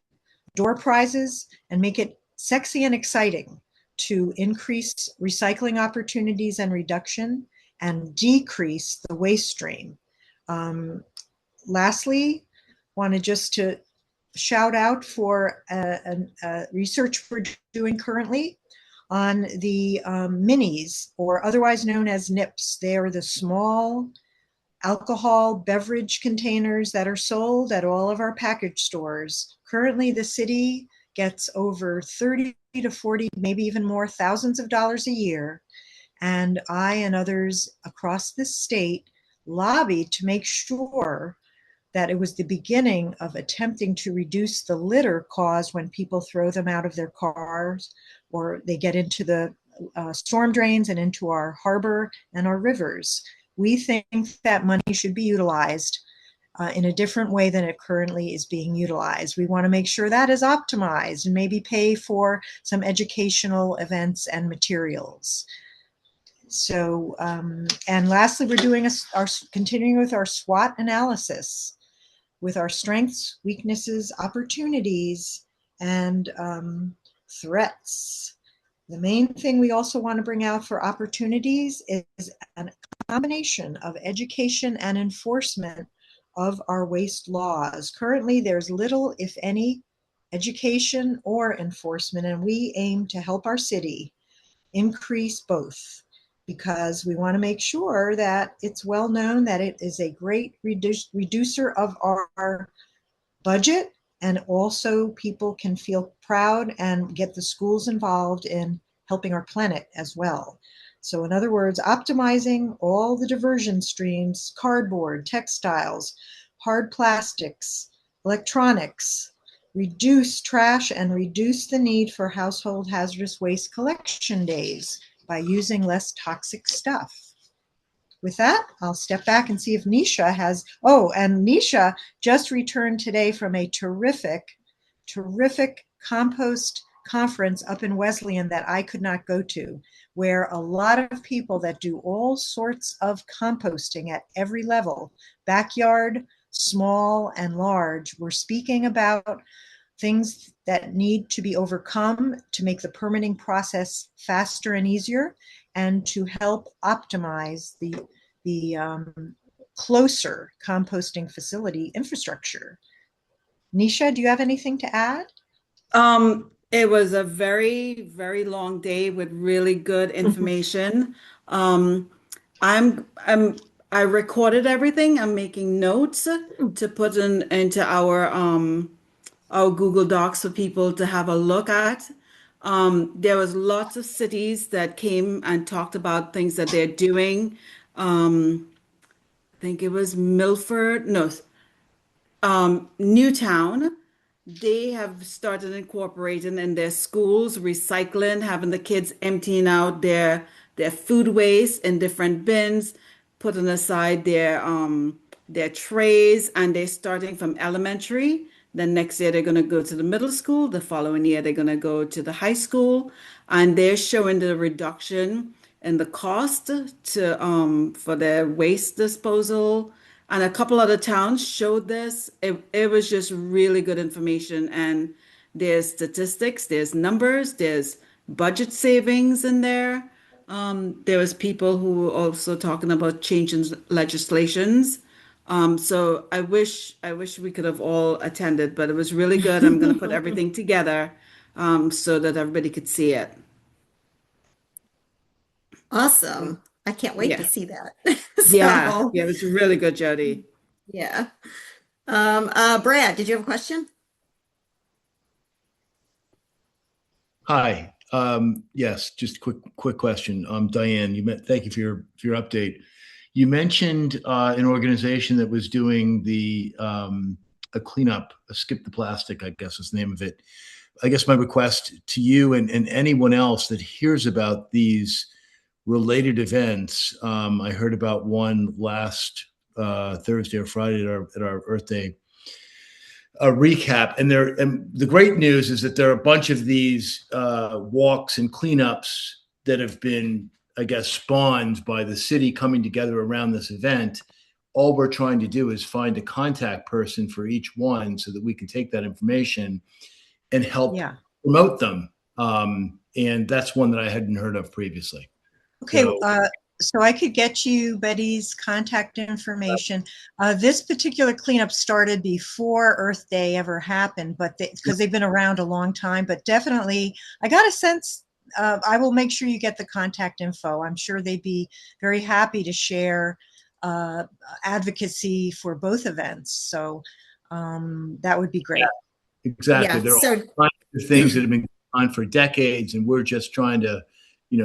door prizes, and make it sexy and exciting to increase recycling opportunities and reduction and decrease the waste stream. Lastly, wanted just to shout out for a research we're doing currently on the minis, or otherwise known as NIPs. They are the small alcohol beverage containers that are sold at all of our package stores. Currently, the city gets over 30 to 40, maybe even more, thousands of dollars a year. And I and others across this state lobbied to make sure that it was the beginning of attempting to reduce the litter caused when people throw them out of their cars, or they get into the storm drains and into our harbor and our rivers. We think that money should be utilized in a different way than it currently is being utilized. We want to make sure that is optimized and maybe pay for some educational events and materials. So, and lastly, we're doing continuing with our SWOT analysis with our strengths, weaknesses, opportunities, and threats. The main thing we also want to bring out for opportunities is a combination of education and enforcement of our waste laws. Currently, there's little, if any, education or enforcement, and we aim to help our city increase both, because we want to make sure that it's well known that it is a great reducer of our budget, and also people can feel proud and get the schools involved in helping our planet as well. So in other words, optimizing all the diversion streams, cardboard, textiles, hard plastics, electronics, reduce trash and reduce the need for household hazardous waste collection days by using less toxic stuff. With that, I'll step back and see if Nisha has, oh, and Nisha just returned today from a terrific compost conference up in Wesleyan that I could not go to, where a lot of people that do all sorts of composting at every level, backyard, small and large, were speaking about things that need to be overcome to make the permitting process faster and easier, and to help optimize the closer composting facility infrastructure. Nisha, do you have anything to add? It was a very, very long day with really good information. I recorded everything. I'm making notes to put into our Google Docs for people to have a look at. There was lots of cities that came and talked about things that they're doing. I think it was Newtown. They have started incorporating in their schools recycling, having the kids emptying out their food waste in different bins, putting aside their trays, and they're starting from elementary. Then next year they're going to go to the middle school. The following year they're going to go to the high school, and they're showing the reduction in the cost for their waste disposal. And a couple other towns showed this. It was just really good information. And there's statistics, there's numbers, there's budget savings in there. There was people who were also talking about changing legislations. So I wish we could have all attended, but it was really good. I'm going to put everything together so that everybody could see it. Awesome. I can't wait to Yeah. see that. Yeah, So, it was really good, Jody. yeah. Brad, did you have a question? Hi. Yes, just quick question. Diane, thank you for your update. You mentioned an organization that was doing a cleanup, a Skip the Plastic, I guess is the name of it. I guess my request to you and anyone else that hears about these related events. I heard about one last Thursday or Friday at our Earth Day recap, and the great news is that there are a bunch of these walks and cleanups that have been, I guess, spawned by the city coming together around this event. All we're trying to do is find a contact person for each one so that we can take that information and help promote them. And that's one that I hadn't heard of previously. Okay, so I could get you Betty's contact information. This particular cleanup started before Earth Day ever happened, but because they've been around a long time, but definitely, I got a sense, I will make sure you get the contact info. I'm sure they'd be very happy to share advocacy for both events. So that would be great. Exactly. Yeah, There are so all kinds of things that have been going on for decades, and we're just trying to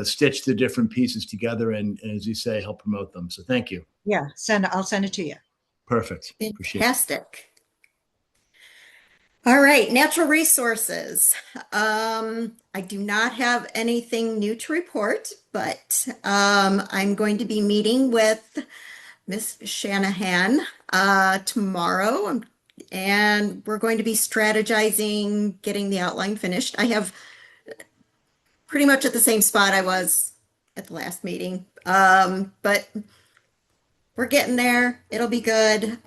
stitch the different pieces together and, as you say, help promote them. So thank you. Yeah, I'll send it to you. Perfect. Appreciate it. fantastic. All right, natural resources. I do not have anything new to report, but I'm going to be meeting with Miss Shanahan tomorrow, and we're going to be strategizing getting the outline finished. I have pretty much at the same spot I was at the last meeting, but we're getting there. It'll be good.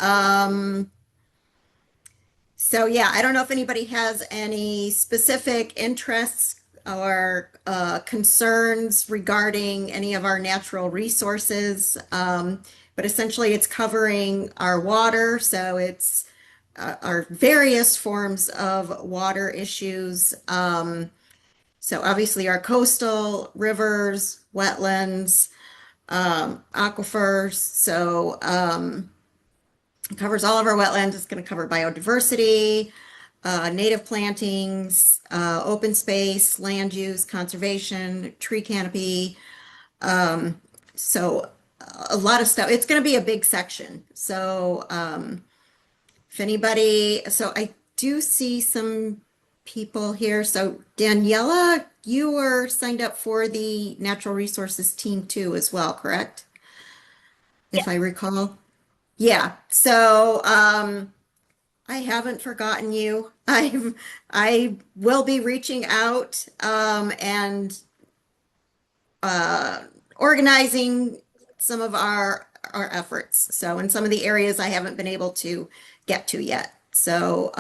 So yeah, I don't know if anybody has any specific interests or concerns regarding any of our natural resources, but essentially it's covering our water, so it's our various forms of water issues. So obviously our coastal rivers, wetlands, aquifers. So it covers all of our wetlands. It's going to cover biodiversity, native plantings, open space, land use, conservation, tree canopy. So a lot of stuff. It's going to be a big section. So if anybody, so I do see some people here. So Daniela, you were signed up for the natural resources team too as well, correct? If I recall. Yeah. So I haven't forgotten you. I will be reaching out and organizing some of our efforts. So in some of the areas I haven't been able to get to yet. So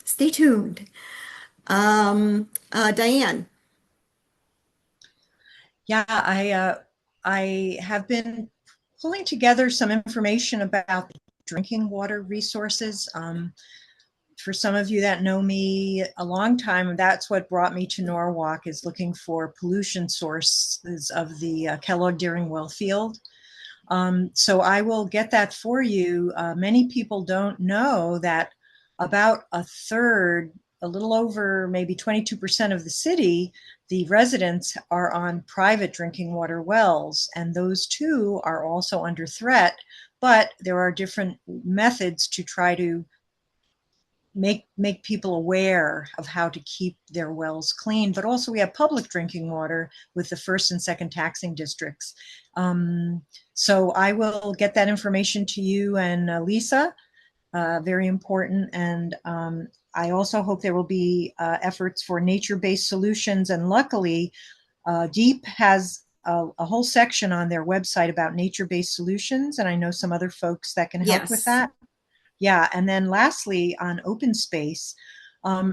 stay tuned. Diane. Yeah, I have been pulling together some information about drinking water resources. For some of you that know me a long time, that's what brought me to Norwalk, is looking for pollution sources of the Kellogg Deering Well Field. So I will get that for you. Many people don't know that about a third, a little over maybe 22% of the city, the residents are on private drinking water wells, and those too are also under threat. But there are different methods to try to make people aware of how to keep their wells clean. But also we have public drinking water with the first and second taxing districts. So I will get that information to you and Lisa, very important. And I also hope there will be efforts for nature-based solutions. And luckily, DEEP has a whole section on their website about nature-based solutions. And I know some other folks that can help with Yes. that. Yeah, and then lastly, on open space,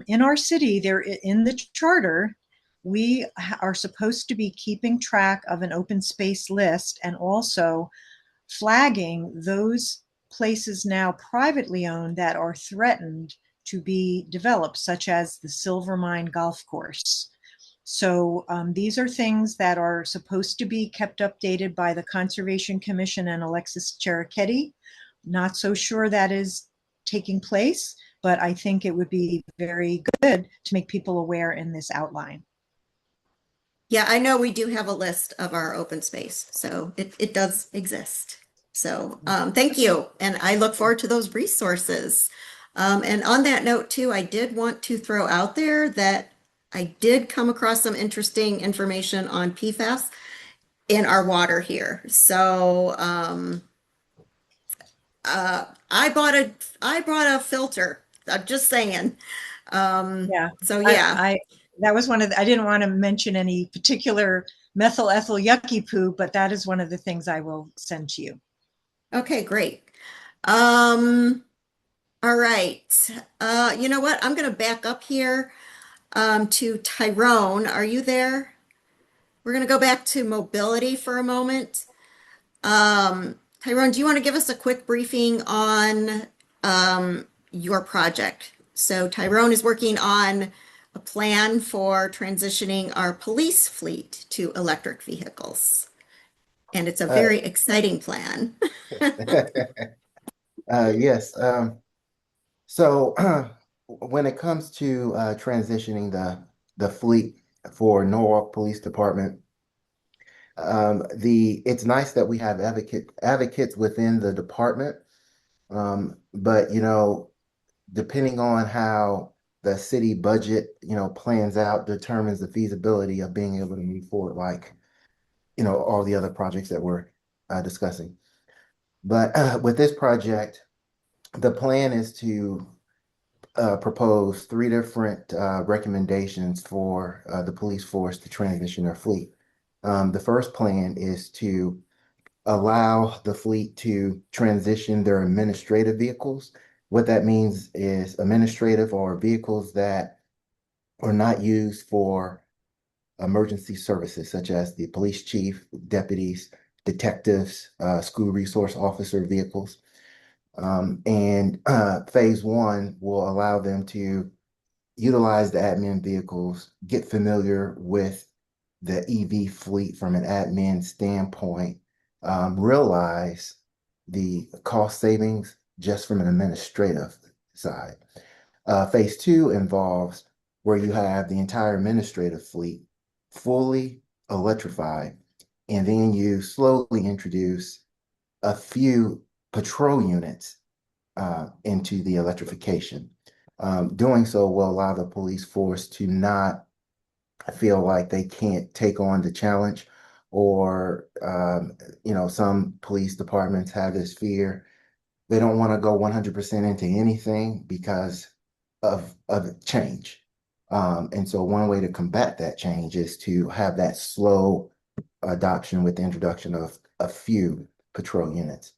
in our city, there in the charter, we are supposed to be keeping track of an open space list and also flagging those places now privately owned that are threatened to be developed, such as the Silver Mine Golf Course. So these are things that are supposed to be kept updated by the Conservation Commission and Alexis Cheriketti. Not so sure that is taking place, but I think it would be very good to make people aware in this outline. Yeah, I know we do have a list of our open space, so it does exist. So thank you, and I look forward to those resources. And on that note too, I did want to throw out there that I did come across some interesting information on PFAS in our water here. So I bought a filter. I'm just saying. Yeah. So yeah. I that was one of the, I didn't want to mention any particular methyl ethyl yucky poo, but that is one of the things I will send to you. Okay, great. All right. You know what? I'm gonna back up here to Tyrone. Are you there? We're gonna go back to mobility for a moment. Tyrone, do you want to give us a quick briefing on your project? So Tyrone is working on a plan for transitioning our police fleet to electric vehicles. And it's a very exciting plan. Yes. So when it comes to transitioning the fleet for Norwalk Police Department, it's nice that we have advocates within the department, but depending on how the city budget plans out determines the feasibility of being able to move forward, like all the other projects that we're discussing. But with this project, the plan is to propose 3 different recommendations for the police force to transition their fleet. The first plan is to allow the fleet to transition their administrative vehicles. What that means is administrative or vehicles that are not used for emergency services, such as the police chief, deputies, detectives, school resource officer vehicles. And phase 1 will allow them to utilize the admin vehicles, get familiar with the EV fleet from an admin standpoint, realize the cost savings just from an administrative side. Phase 2 involves where you have the entire administrative fleet fully electrified, and then you slowly introduce a few patrol units into the electrification. Doing so will allow the police force to not feel like they can't take on the challenge, or some police departments have this fear. They don't want to go 100% into anything because of change. And so one way to combat that change is to have that slow adoption with the introduction of a few patrol units.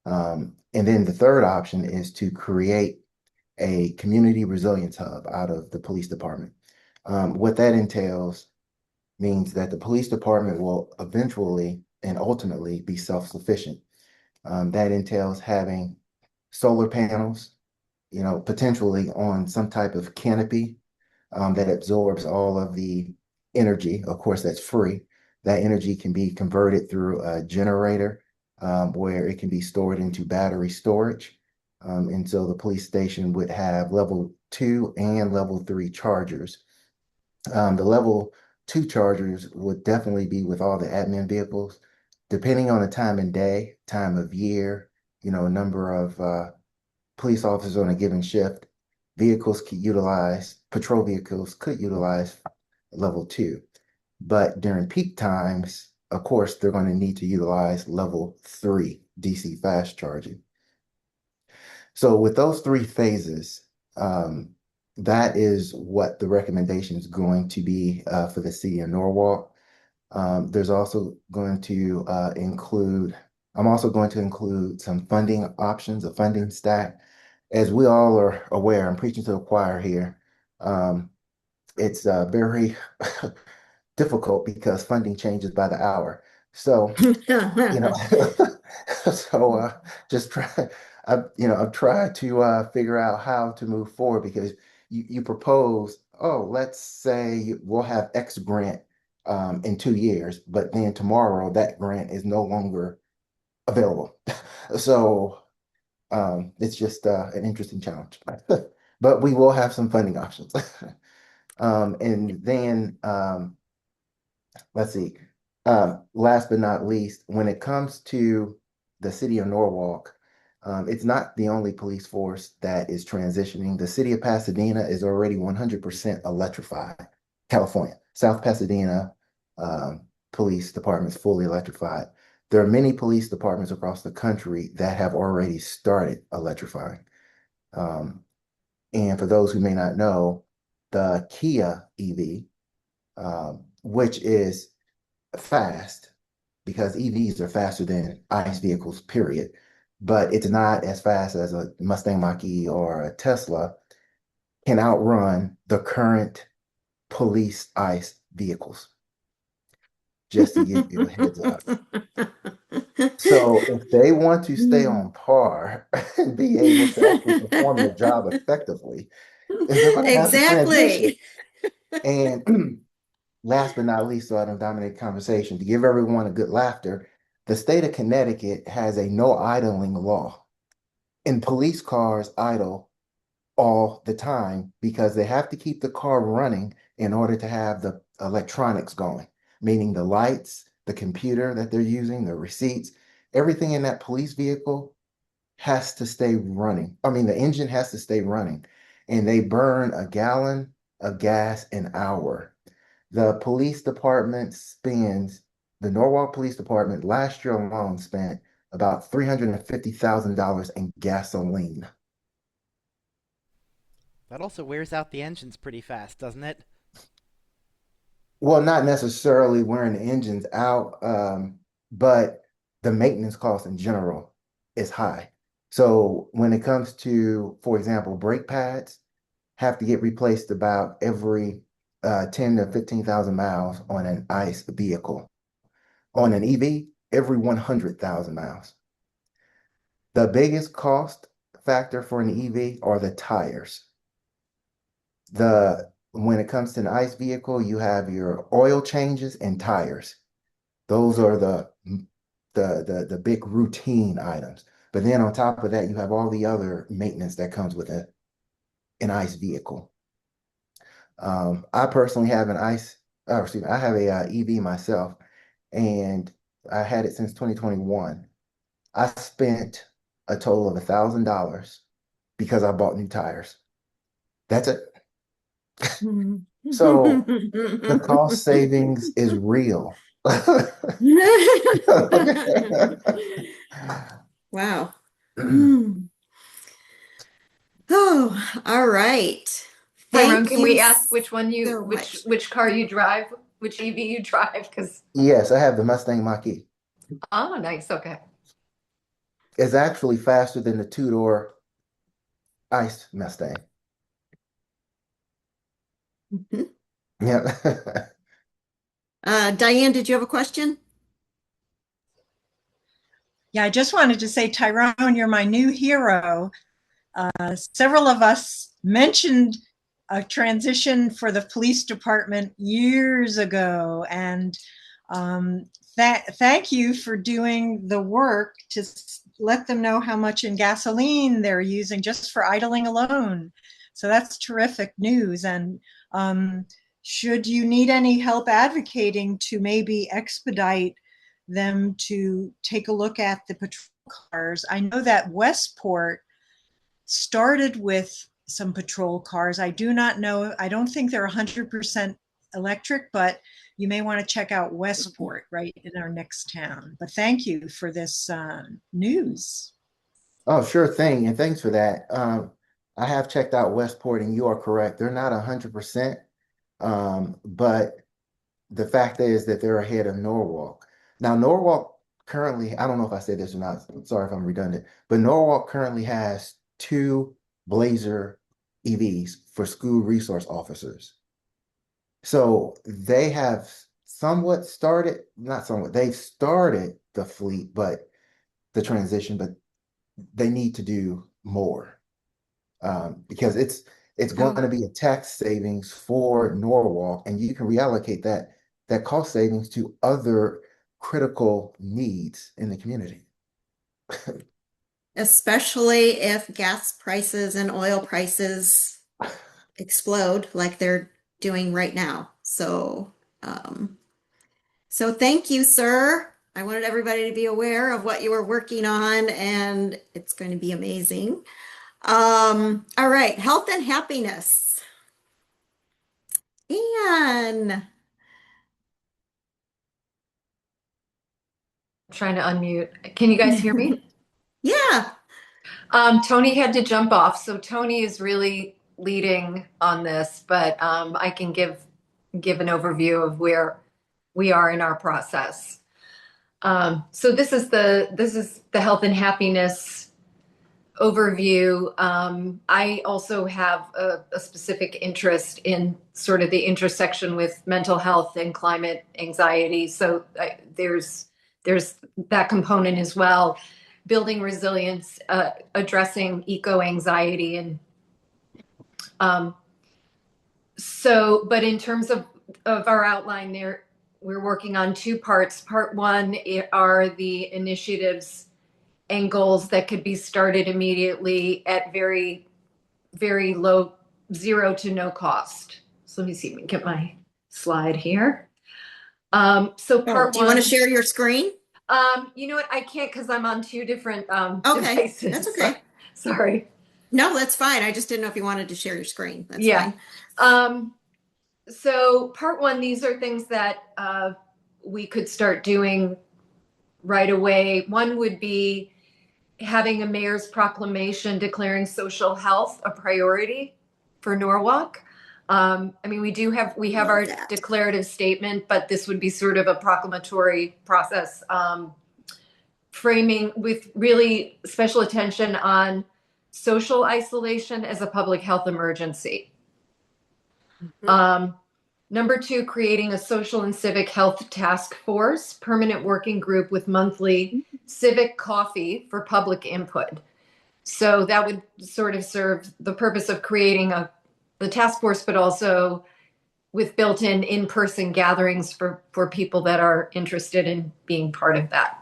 And then the third option is to create a community resilience hub out of the police department. What that entails means that the police department will eventually and ultimately be self-sufficient. That entails having solar panels, potentially on some type of canopy that absorbs all of the energy. Of course, that's free. That energy can be converted through a generator where it can be stored into battery storage. And so the police station would have level 2 and level 3 chargers. The level 2 chargers would definitely be with all the admin vehicles, depending on the time and day, time of year, number of police officers on a given shift. Patrol vehicles could utilize level 2. But during peak times, of course, they're going to need to utilize level 3 DC fast charging. So with those 3 phases, that is what the recommendation is going to be for the city of Norwalk. There's also going to I'm also going to include some funding options, a funding stack. As we all are aware, I'm preaching to the choir here. It's very difficult because funding changes by the hour. So, just I've tried to figure out how to move forward, because you propose, oh, let's say we'll have X grant in 2 years, but then tomorrow that grant is no longer available. So it's just an interesting challenge, but we will have some funding options. And then let's see. Last but not least, when it comes to the city of Norwalk, it's not the only police force that is transitioning. The city of Pasadena is already 100% electrified. California, South Pasadena police department is fully electrified. There are many police departments across the country that have already started electrifying. And for those who may not know, the Kia EV, which is fast, because EVs are faster than ICE vehicles, period. But it's not as fast as a Mustang Mach-E or a Tesla, can outrun the current police ICE vehicles. Just to give you a heads up. So if they want to stay on par and be able to actually perform their job effectively, they're going to have to transition. And last but not least, so I don't dominate conversation, to give everyone a good laughter, the state of Connecticut has a no idling law. And police cars idle all the time because they have to keep the car running in order to have the electronics going, meaning the lights, the computer that they're using, the receipts, everything in that police vehicle has to stay running. I mean, the engine has to stay running, and they burn a gallon of gas an hour. The Norwalk Police Department last year alone spent about $350,000 in gasoline. That also wears out the engines pretty fast, doesn't it? Well, not necessarily wearing the engines out, but the maintenance cost in general is high. So when it comes to, for example, brake pads have to get replaced about every 10 to 15,000 miles on an ICE vehicle. On an EV, every 100,000 miles. The biggest cost factor for an EV are the tires. When it comes to an ICE vehicle, you have your oil changes and tires. Those are the big routine items. But then on top of that, you have all the other maintenance that comes with an ICE vehicle. I personally have I have a EV myself, and I had it since 2021. I spent a total of $1,000 because I bought new tires. That's it. So the cost savings is real. Wow. Oh, all right. Tyrone, Thank can we you ask which one you, so much. which car you drive, which EV you drive? Because, Yes, I have the Mustang Mach-E. oh, nice. Okay. It's actually faster than the two-door ICE Mustang. Mhm. Yeah. Diane, did you have a question? Yeah, I just wanted to say, Tyrone, you're my new hero. Several of us mentioned a transition for the police department years ago, and thank you for doing the work to let them know how much in gasoline they're using just for idling alone. So that's terrific news. And should you need any help advocating to maybe expedite them to take a look at the patrol cars, I know that Westport started with some patrol cars. I do not know, I don't think they're 100% electric, but you may want to check out Westport right in our next town. But thank you for this news. Oh, sure thing. And thanks for that. I have checked out Westport, and you are correct. They're not 100%. But the fact is that they're ahead of Norwalk. Now, Norwalk currently, I don't know if I said this or not. Sorry if I'm redundant, but Norwalk currently has 2 Blazer EVs for school resource officers. So they have somewhat started, not somewhat, they've started the fleet, but the transition, but they need to do more because it's going to be a tax savings for Norwalk, and you can reallocate that cost savings to other critical needs in the community. Especially if gas prices and oil prices explode like they're doing right now. So, so thank you, sir. I wanted everybody to be aware of what you were working on, and it's going to be amazing. All right, health and happiness. Anne. Trying to unmute. Can you guys hear me? Yeah. Tony had to jump off, so Tony is really leading on this, but I can give an overview of where we are in our process. So this is the health and happiness overview. I also have a specific interest in sort of the intersection with mental health and climate anxiety. So there's that component as well. Building resilience, addressing eco-anxiety, and but in terms of our outline there, we're working on 2 parts. Part 1 are the initiatives and goals that could be started immediately at very, very low, 0 to no cost. So let me see if we can get my slide here. So part do you 1, want to share your screen? You know what? I can't because I'm on 2 different Okay, devices. that's okay. Sorry. No, that's fine. I just didn't know if you wanted to share your screen. That's Yeah. fine. So part 1, these are things that we could start doing right away. One would be having a mayor's proclamation declaring social health a priority for Norwalk. I mean, we have our declarative statement, but this would be sort of a proclamatory process, framing with really special attention on social isolation as a public health emergency. Number 2, creating a social and civic health task force, permanent working group with monthly civic coffee for public input. So that would sort of serve the purpose of creating the task force, but also with built-in in-person gatherings for people that are interested in being part of that.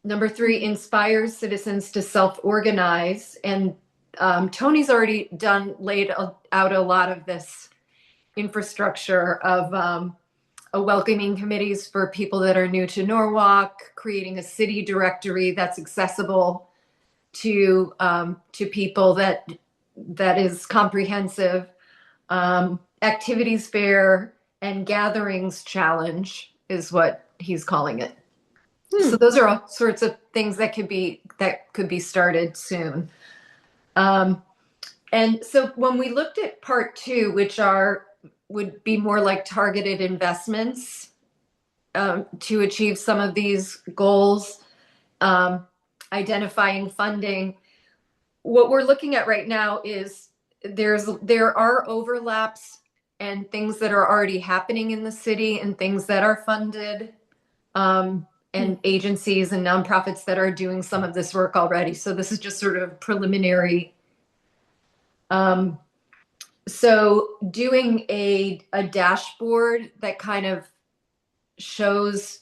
Number 3, inspires citizens to self-organize. And Tony's already laid out a lot of this infrastructure of welcoming committees for people that are new to Norwalk, creating a city directory that's accessible to people that that is comprehensive. Activities fair and gatherings challenge is what he's calling it. So those are all sorts of things that could be started soon. And so when we looked at part 2, which would be more like targeted investments to achieve some of these goals, identifying funding, what we're looking at right now is there are overlaps and things that are already happening in the city and things that are funded, and agencies and nonprofits that are doing some of this work already. So this is just sort of preliminary. So doing a dashboard that kind of shows,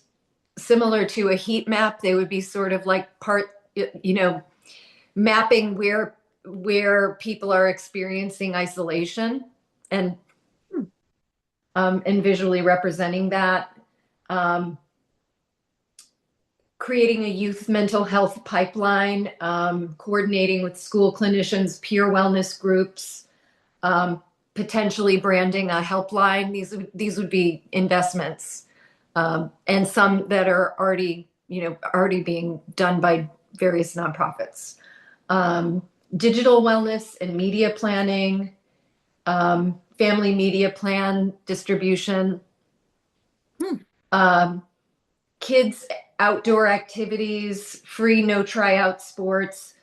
similar to a heat map, they would be sort of like mapping where people are experiencing isolation and visually representing that. Creating a youth mental health pipeline, coordinating with school clinicians, peer wellness groups, potentially branding a helpline. These would be investments, and some that are already being done by various nonprofits. Digital wellness and media planning, family media plan distribution, kids outdoor activities, free no tryout sports,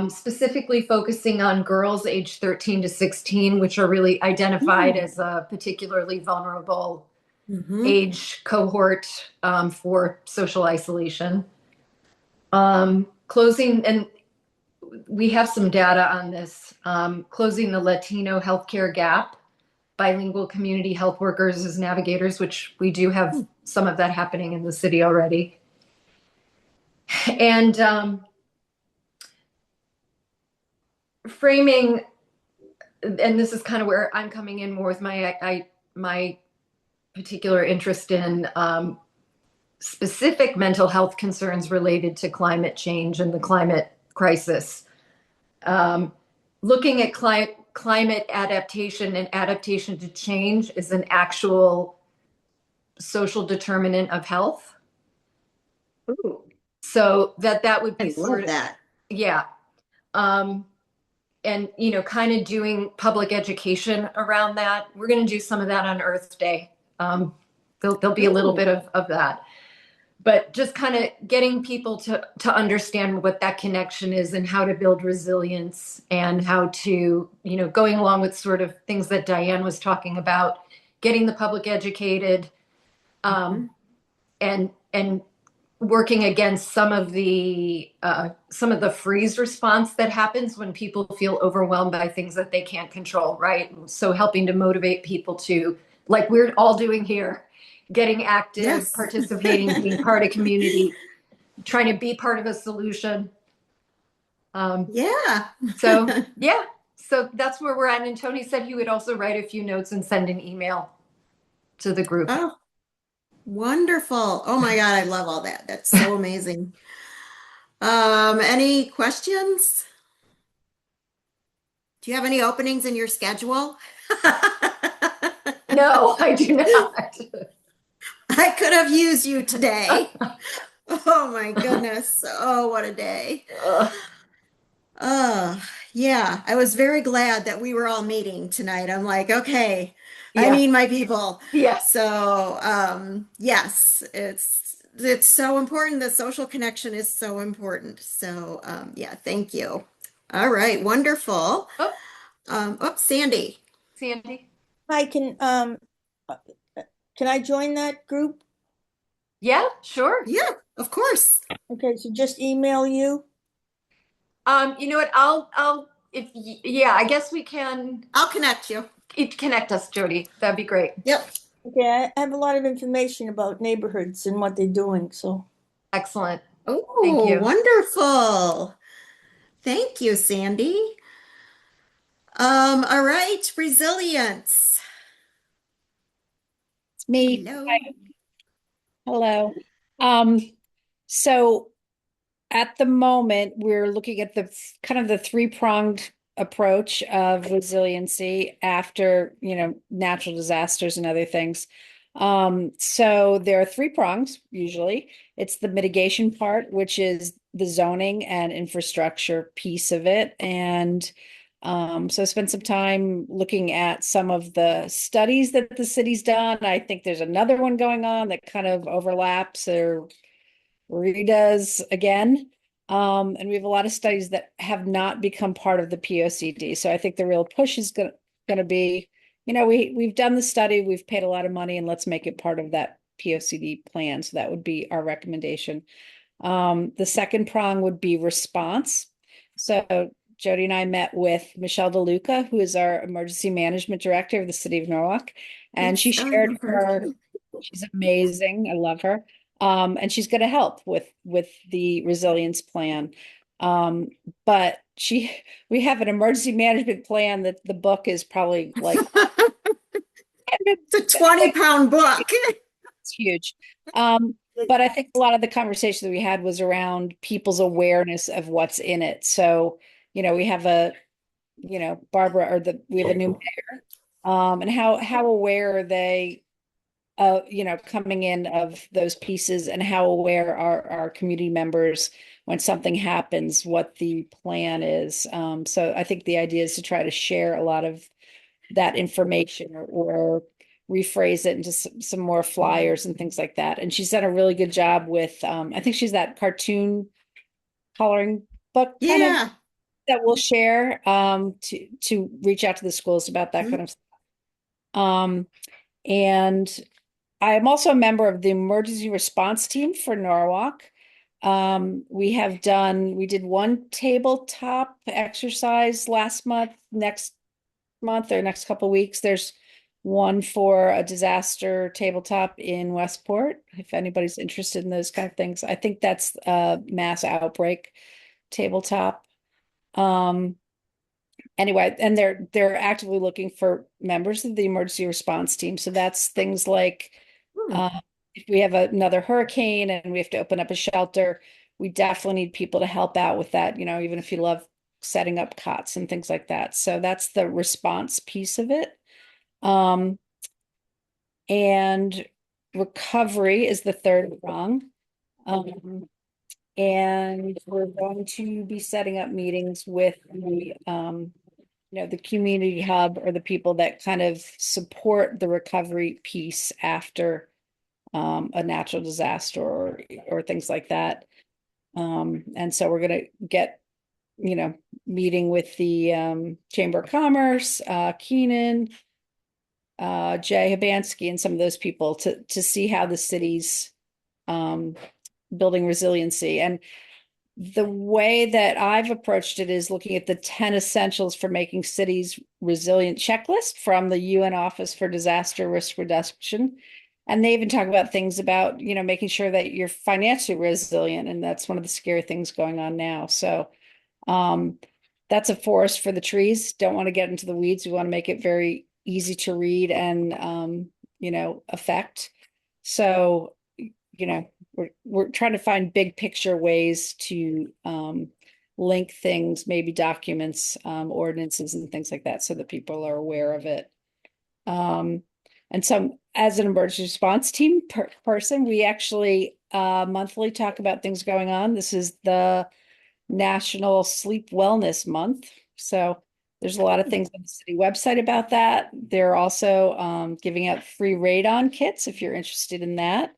specifically focusing on girls age 13 to 16, which are really identified as a particularly vulnerable age cohort for social isolation. Closing, and we have some data on this, closing the Latino healthcare gap, bilingual community health workers as navigators, which we do have some of that happening in the city already. And framing, and this is kind of where I'm coming in more with my particular interest in specific mental health concerns related to climate change and the climate crisis. Looking at climate adaptation and adaptation to change is an actual social determinant of health. Ooh. So that would be I sort love of that. Yeah. And, kind of doing public education around that. We're going to do some of that on Earth Day. There'll be a little bit of that. But just kind of getting people to understand what that connection is and how to build resilience and how to, going along with sort of things that Diane was talking about, getting the public educated, and working against some of the freeze response that happens when people feel overwhelmed by things that they can't control, right? So helping to motivate people to, like we're all doing here, getting active, Yes. participating, being part of community, trying to be part of a solution. Yeah. So that's where we're at. And Tony said he would also write a few notes and send an email to the group. Oh, wonderful. Oh my God, I love all that. That's so amazing. Any questions? Do you have any openings in your schedule? No, I do not. I could have used you today. Oh my goodness. Oh, what a day. Yeah, I was very glad that we were all meeting tonight. I'm like, okay, I Yeah. need my people. Yeah. So, yes, it's so important. The social connection is so important. So, yeah, thank you. All right, wonderful. Sandy. Sandy? Hi, can I join that group? Yeah, sure. Yeah, of course. Okay, so just email you. You know what? I guess we can. I'll connect you. Connect us, Jody. That'd be great. Yep. Okay, I have a lot of information about neighborhoods and what they're doing, so. Excellent. Oh, Thank you. wonderful. Thank you, Sandy. All right, resilience. It's me. Hello. Hello. So at the moment, we're looking at the kind of the three-pronged approach of resiliency after, natural disasters and other things. So there are three prongs usually. It's the mitigation part, which is the zoning and infrastructure piece of it. And so I spent some time looking at some of the studies that the city's done. I think there's another one going on that kind of overlaps or redoes again. And we have a lot of studies that have not become part of the POCD. So I think the real push is going to be, we've done the study, we've paid a lot of money, and let's make it part of that POCD plan. So that would be our recommendation. The second prong would be response. So Jody and I met with Michelle DeLuca, who is our emergency management director of the city of Norwalk, and she shared her. She's amazing. I love her. And she's going to help with the resilience plan. But we have an emergency management plan that the book is probably like it's a 20-pound book. It's huge. But I think a lot of the conversation that we had was around people's awareness of what's in it. So, we have Barbara, we have a new mayor, and how aware are they, coming in of those pieces, and how aware are our community members when something happens, what the plan is. So I think the idea is to try to share a lot of that information or rephrase it into some more flyers and things like that. And she's done a really good job with, I think she's that cartoon coloring book that we'll share to reach out to the schools about that kind of stuff. And I am also a member of the emergency response team for Norwalk. We did one tabletop exercise last month. Next month or next couple of weeks, there's one for a disaster tabletop in Westport, if anybody's interested in those kind of things. I think that's a mass outbreak tabletop. Anyway, and they're actively looking for members of the emergency response team. So that's things like if we have another hurricane and we have to open up a shelter, we definitely need people to help out with that, even if you love setting up cots and things like that. So that's the response piece of it. And recovery is the third prong. And we're going to be setting up meetings with the community hub, or the people that kind of support the recovery piece after a natural disaster or things like that. And so we're going to get, meeting with the Chamber of Commerce, Keenan, Jay Hibansky, and some of those people to see how the city's building resiliency. And the way that I've approached it is looking at the 10 essentials for making cities resilient checklist from the UN Office for Disaster Risk Reduction. And they even talk about things about, making sure that you're financially resilient. And that's one of the scary things going on now. So that's a forest for the trees. Don't want to get into the weeds. We want to make it very easy to read and, affect. So, we're trying to find big picture ways to link things, maybe documents, ordinances and things like that, so that people are aware of it. And so as an emergency response team person, we actually monthly talk about things going on. This is the National Sleep Wellness Month. So there's a lot of things on the city website about that. They're also giving out free radon kits if you're interested in that.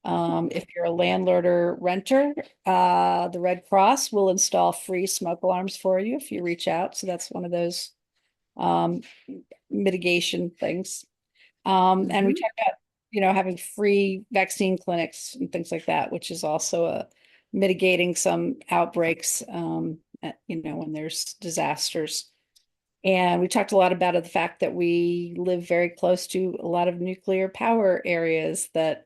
If you're a landlord or renter, the Red Cross will install free smoke alarms for you if you reach out. So that's one of those mitigation things. And we talk about, having free vaccine clinics and things like that, which is also mitigating some outbreaks, when there's disasters. And we talked a lot about the fact that we live very close to a lot of nuclear power areas that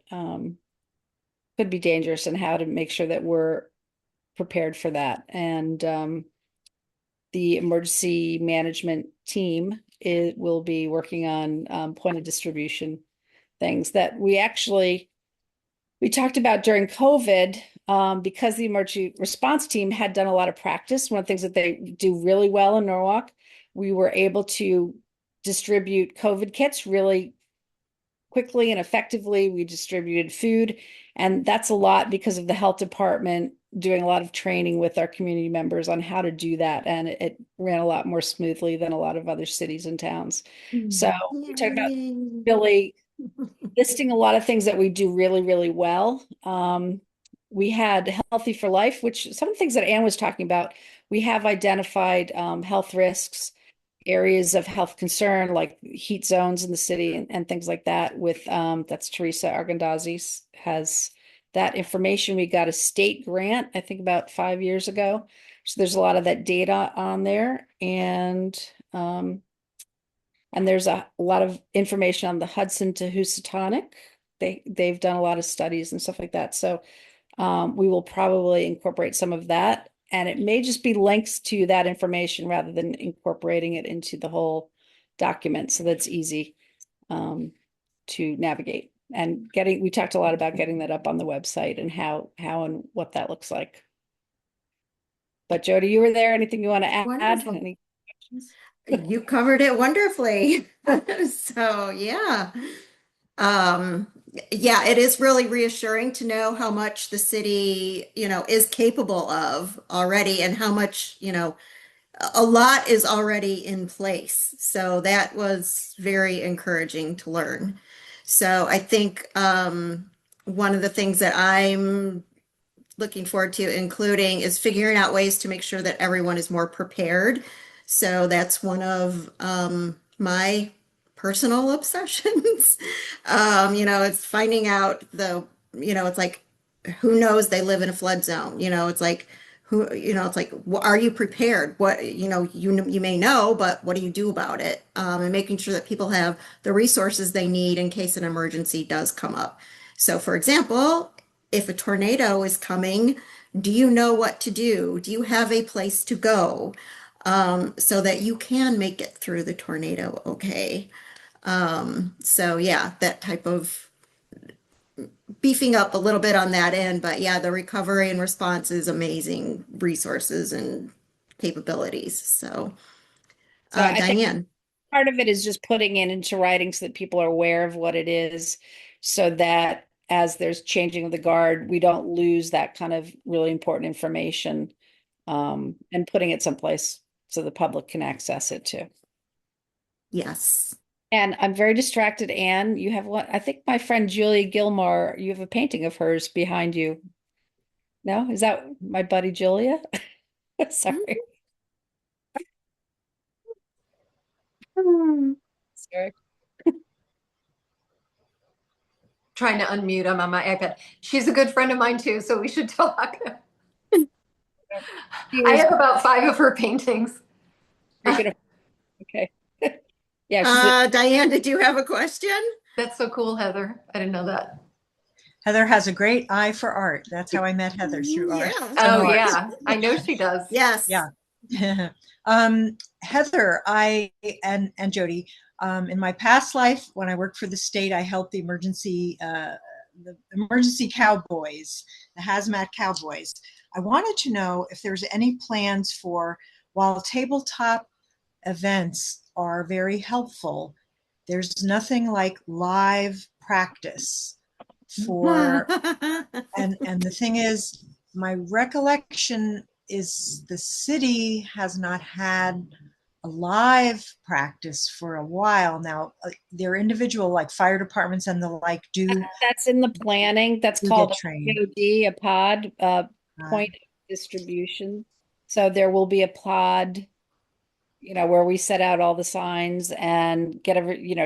could be dangerous, and how to make sure that we're prepared for that. And the emergency management team will be working on point of distribution things that we talked about during COVID. because the emergency response team had done a lot of practice, one of the things that they do really well in Norwalk, we were able to distribute COVID kits really quickly and effectively. We distributed food, and that's a lot because of the health department doing a lot of training with our community members on how to do that. And it ran a lot more smoothly than a lot of other cities and towns. So we talked about really listing a lot of things that we do really, really well. We had Healthy for Life, which some of the things that Anne was talking about, we have identified health risks, areas of health concern, like heat zones in the city and things like that with, that's Teresa Argandazzi has that information. We got a state grant, I think about 5 years ago. So there's a lot of that data on there. And there's a lot of information on the Hudson to Housatonic. They've done a lot of studies and stuff like that. So we will probably incorporate some of that. And it may just be links to that information rather than incorporating it into the whole document. So that's easy to navigate. And we talked a lot about getting that up on the website and how and what that looks like. But Jody, you were there. Anything you want to add? Wonderful. Any questions? You covered it wonderfully. So yeah. Yeah, it is really reassuring to know how much the city, is capable of already and how much, a lot is already in place. So that was very encouraging to learn. So I think one of the things that I'm looking forward to including is figuring out ways to make sure that everyone is more prepared. So that's one of my personal obsessions. It's finding out it's like, who knows they live in a flood zone? It's like, it's like, are you prepared? What, you may know, but what do you do about it? And making sure that people have the resources they need in case an emergency does come up. So for example, if a tornado is coming, do you know what to do? Do you have a place to go? So that you can make it through the tornado okay. So yeah, that type of beefing up a little bit on that end, but yeah, the recovery and response is amazing resources and capabilities. So, I think Diane. part of it is just putting it into writing so that people are aware of what it is, so that as there's changing of the guard, we don't lose that kind of really important information, and putting it someplace so the public can access it too. Yes. And I'm very distracted, Anne. You have what? I think my friend Julia Gilmore, you have a painting of hers behind you. No? Is that my buddy Julia? Sorry. Sorry. Trying to unmute. I'm on my iPad. She's a good friend of mine too, so we should talk. I have about 5 of her paintings. Okay. Yeah. Diane, did you have a question? That's so cool, Heather. I didn't know that. Heather has a great eye for art. That's how I met Heather, through art. Oh yeah, I know she does. Yes. Yeah. Heather, and Jody, in my past life, when I worked for the state, I helped the emergency cowboys, the hazmat cowboys. I wanted to know if there's any plans for, while tabletop events are very helpful, there's nothing like live practice for, and the thing is, my recollection is the city has not had a live practice for a while now. Their individual, like fire departments and the like, do. That's in the planning. That's called a POD, point of distribution. So there will be a POD, where we set out all the signs and get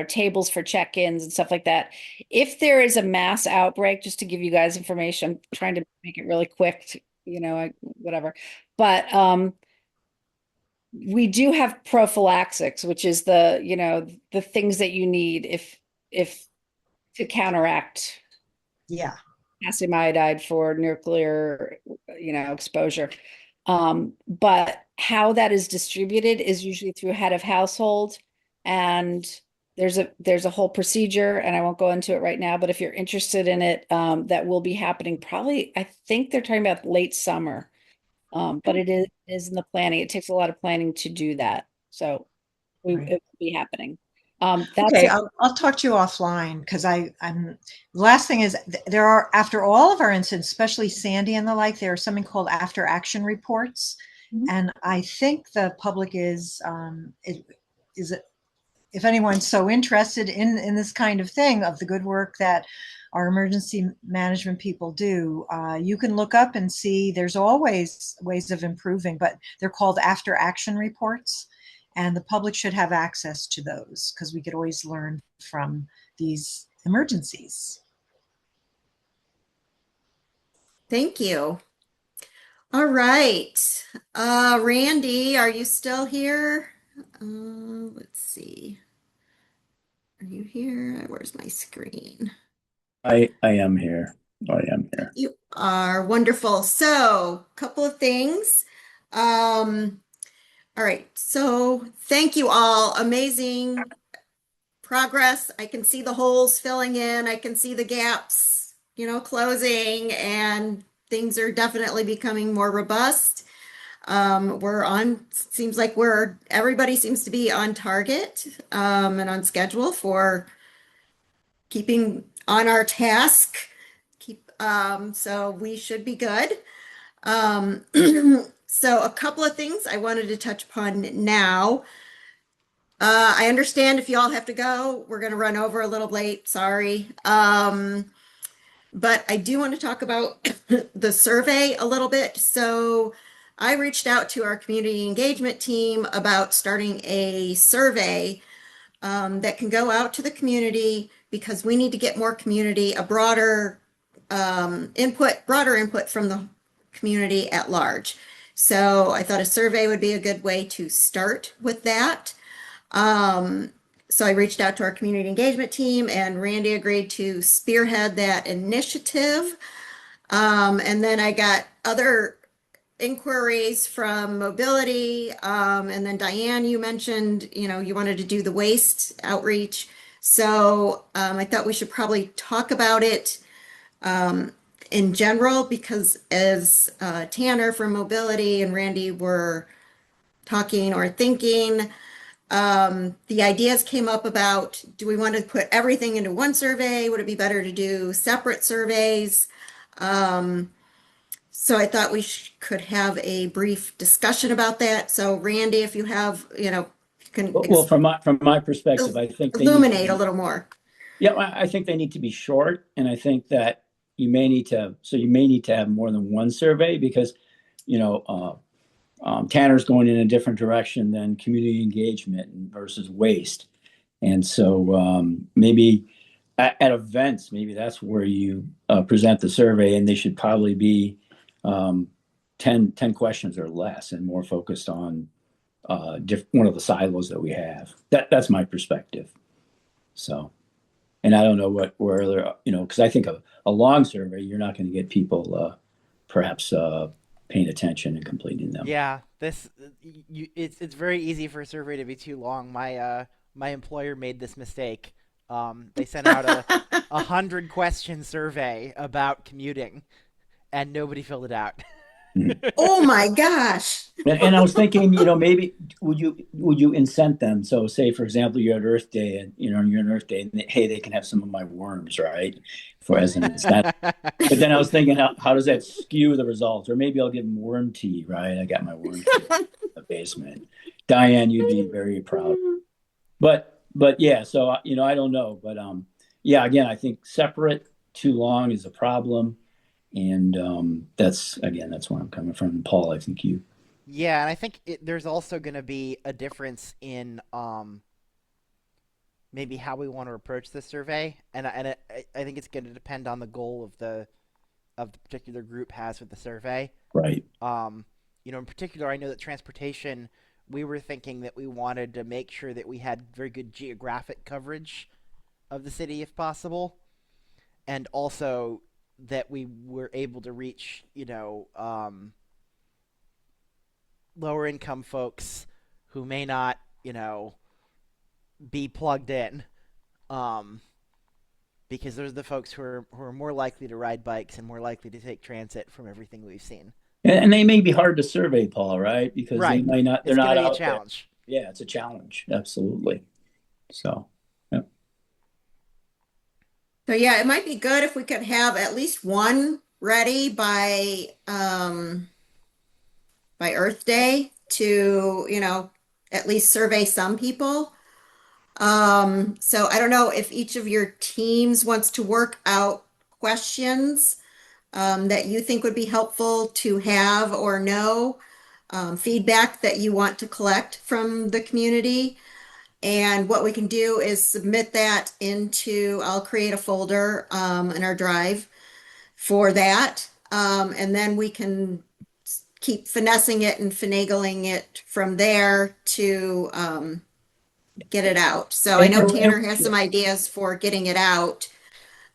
tables for check-ins and stuff like that. If there is a mass outbreak, just to give you guys information, I'm trying to make it really quick, whatever. But we do have prophylaxis, which is the things that you need if to counteract potassium iodide for nuclear, exposure. But how that is distributed is usually through head of household and there's a whole procedure, and I won't go into it right now, but if you're interested in it, that will be happening probably, I think they're talking about late summer. But it is in the planning. It takes a lot of planning to do that. So it will be happening. That's Okay, it. I'll talk to you offline because I'm the last thing is there are, after all of our incidents, especially Sandy and the like, there's something called after action reports. And I think the public is if anyone's so interested in this kind of thing, of the good work that our emergency management people do, you can look up and see there's always ways of improving, but they're called after action reports. And the public should have access to those because we could always learn from these emergencies. Thank you. All right. Randy, are you still here? Let's see. Are you here? Where's my screen? I am here. I am here. You are wonderful. So, a couple of things. All right. So, thank you all. Amazing progress. I can see the holes filling in. I can see the gaps, closing, and things are definitely becoming more robust. Seems like everybody seems to be on target, and on schedule for keeping on our task. So we should be good. So a couple of things I wanted to touch upon now. I understand if you all have to go, we're going to run over a little late. Sorry. But I do want to talk about the survey a little bit. So I reached out to our community engagement team about starting a survey that can go out to the community because we need to get more community, a broader input from the community at large. So I thought a survey would be a good way to start with that. So I reached out to our community engagement team, and Randy agreed to spearhead that initiative. And then I got other inquiries from mobility. And then Diane, you mentioned, you wanted to do the waste outreach. So I thought we should probably talk about it in general, because as Tanner from mobility and Randy were talking or thinking, the ideas came up about, do we want to put everything into one survey? Would it be better to do separate surveys? So I thought we could have a brief discussion about that. So Randy, if you have, you can Well, from my perspective, I think they illuminate a little more. Yeah, I think they need to be short, and I think that you may need to have more than one survey because, Tanner's going in a different direction than community engagement versus waste. And so maybe at events, maybe that's where you present the survey, and they should probably be 10 questions or less and more focused on one of the silos that we have. That's my perspective. So, and I don't know where because I think a long survey, you're not going to get people perhaps paying attention and completing them. Yeah, it's very easy for a survey to be too long. My employer made this mistake. They sent out a 100-question survey about commuting, and nobody filled it out. Oh my gosh. And I was thinking, maybe would you incent them? So say, for example, you're at Earth Day and, you're on Earth Day and hey, they can have some of my worms, right? As an incentive. But then I was thinking, how does that skew the results? Or maybe I'll give them worm tea, right? I got my worm tea in the basement. Diane, you'd be very proud. But yeah, so, I don't know. But yeah, again, I think separate too long is a problem. And that's where I'm coming from. Paul, I think you. Yeah, and I think there's also going to be a difference in maybe how we want to approach the survey, and I think it's going to depend on the goal of the particular group has with the survey. Right. In particular, I know that transportation, we were thinking that we wanted to make sure that we had very good geographic coverage of the city if possible, and also that we were able to reach, lower income folks who may not, be plugged in, because those are the folks who are more likely to ride bikes and more likely to take transit from everything we've seen. And they may be hard to survey, Paul, right? Because Right. they might not, they're It's not going to be a out there. challenge. Yeah, it's a challenge. Absolutely. So, yeah. So yeah, it might be good if we could have at least one ready by Earth Day to, at least survey some people. So I don't know if each of your teams wants to work out questions that you think would be helpful to have or know, feedback that you want to collect from the community. And what we can do is submit that I'll create a folder in our drive for that. And then we can keep finessing it and finagling it from there to get it out. So I know Tanner has some ideas for getting it out.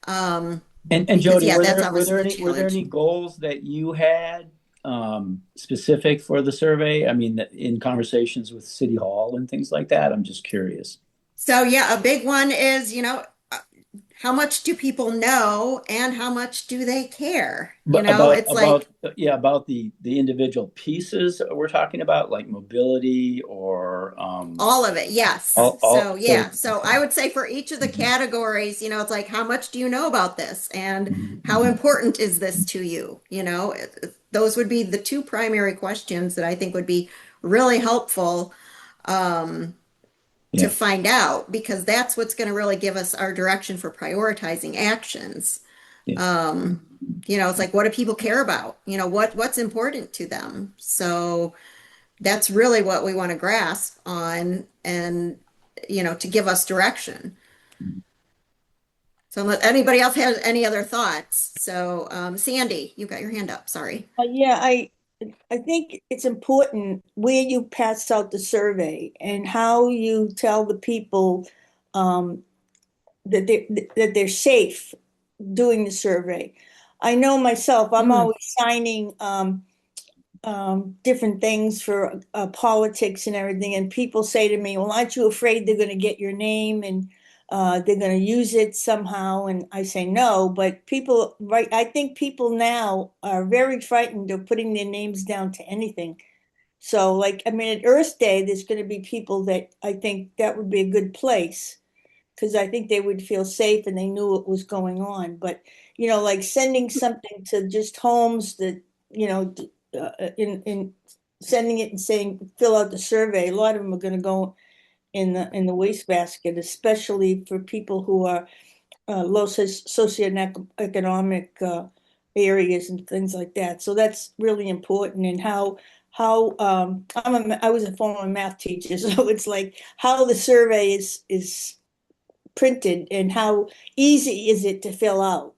And because, Jody, yeah, were that's there obviously the were there challenge. any goals that you had specific for the survey? I mean, in conversations with City Hall and things like that. I'm just curious. So yeah, a big one is, how much do people know and how much do they care? But It's like about the individual pieces we're talking about, like mobility or all of it. Yes. So yeah. So I would say for each of the categories, it's like, how much do you know about this? And how important is this to you? Those would be the two primary questions that I think would be really helpful to find out, because that's what's going to really give us our direction for prioritizing actions. It's like, what do people care about? What's important to them? So that's really what we want to grasp on and, to give us direction. So unless anybody else has any other thoughts. So, Sandy, you got your hand up. Sorry. Yeah, I think it's important where you pass out the survey and how you tell the people that they're safe doing the survey. I know myself, I'm always signing different things for politics and everything, and people say to me, well, aren't you afraid they're going to get your name and they're going to use it somehow? And I say no, but I think people now are very frightened of putting their names down to anything. So at Earth Day, there's going to be people that I think that would be a good place, because I think they would feel safe and they knew what was going on. But, like sending something to just homes that, in sending it and saying, fill out the survey, a lot of them are going to go in the wastebasket, especially for people who are low socioeconomic areas and things like that. So that's really important. And how I was a former math teacher, so it's like how the survey is printed and how easy is it to fill out.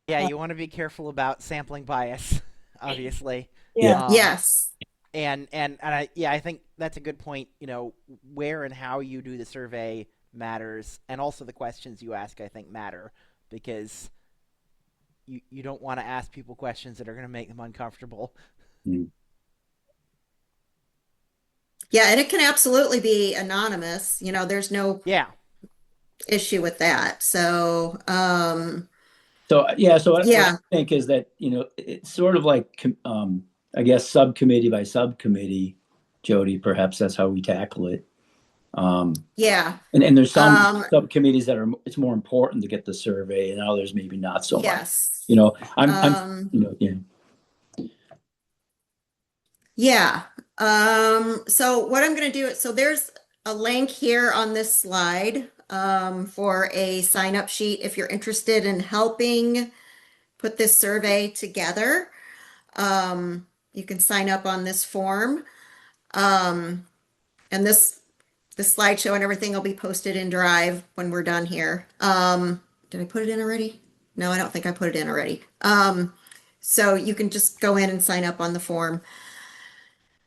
Yeah, you want to be careful about sampling bias, obviously. Yeah. Yes. And I think that's a good point. Where and how you do the survey matters, and also the questions you ask, I think, matter, because you don't want to ask people questions that are going to make them uncomfortable. Yeah, and it can absolutely be anonymous. There's no issue with that. So, what I think is that, it's sort of like, I guess, subcommittee by subcommittee, Jody, perhaps that's how we tackle it. Yeah. And there's some subcommittees that it's more important to get the survey, and others maybe not so much. Yes. Yeah. So what I'm going to do, so there's a link here on this slide for a sign-up sheet if you're interested in helping put this survey together. You can sign up on this form. And the slideshow and everything will be posted in Drive when we're done here. Did I put it in already? No, I don't think I put it in already. So you can just go in and sign up on the form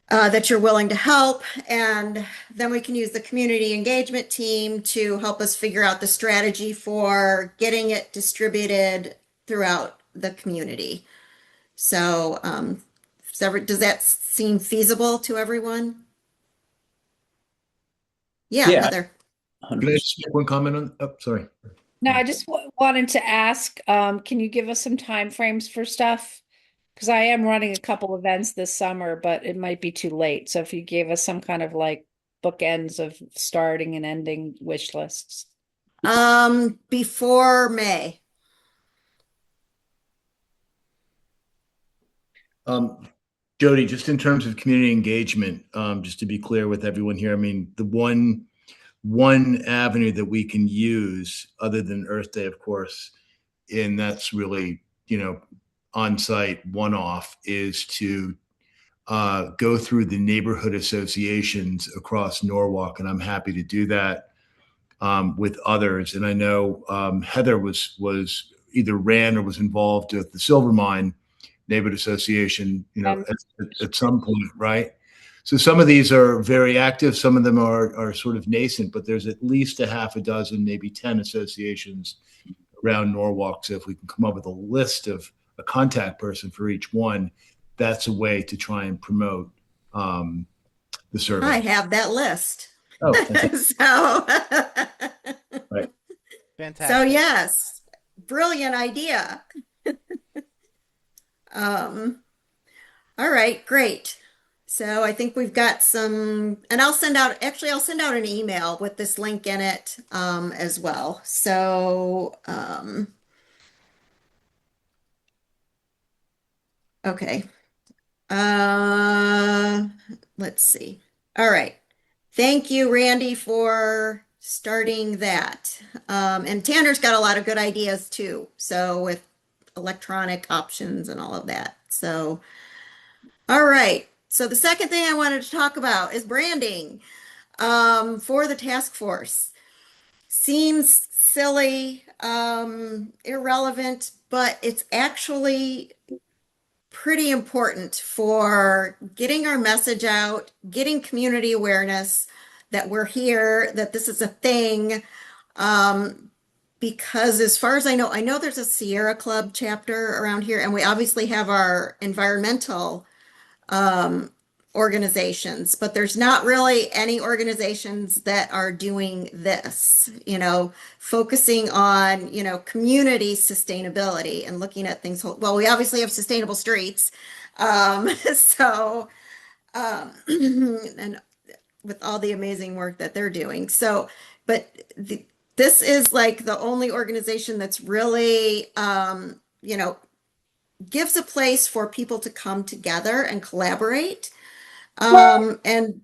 that you're willing to help. And then we can use the community engagement team to help us figure out the strategy for getting it distributed throughout the community. So, does that seem feasible to everyone? Yeah, Heather. Can I just make one comment on? Oh, sorry. No, I just wanted to ask, can you give us some time frames for stuff? Because I am running a couple events this summer, but it might be too late. So if you gave us some kind of like bookends of starting and ending wish lists. Before May. Jody, just in terms of community engagement, just to be clear with everyone here, I mean, the one avenue that we can use other than Earth Day, of course, and that's really, on-site one-off, is to go through the neighborhood associations across Norwalk, and I'm happy to do that with others. And I know Heather was either ran or was involved with the Silvermine Neighborhood Association, at some point, right? So some of these are very active, some of them are sort of nascent, but there's at least a half a dozen, maybe 10 associations around Norwalk. So if we can come up with a list of a contact person for each one, that's a way to try and promote the survey. I have that list. Oh, so right. Fantastic. So yes, brilliant idea. All right, great. So I think we've got some, and I'll send out an email with this link in it as well. So okay. Let's see. All right. Thank you, Randy, for starting that. And Tanner's got a lot of good ideas too. So with electronic options and all of that. So, all right. So the second thing I wanted to talk about is branding for the task force. Seems silly, irrelevant, but it's actually pretty important for getting our message out, getting community awareness that we're here, that this is a thing. Because as far as I know there's a Sierra Club chapter around here, and we obviously have our environmental organizations, but there's not really any organizations that are doing this, focusing on, community sustainability and looking at things. Well, we obviously have sustainable streets. And with all the amazing work that they're doing. So, but this is like the only organization that's really, gives a place for people to come together and collaborate. And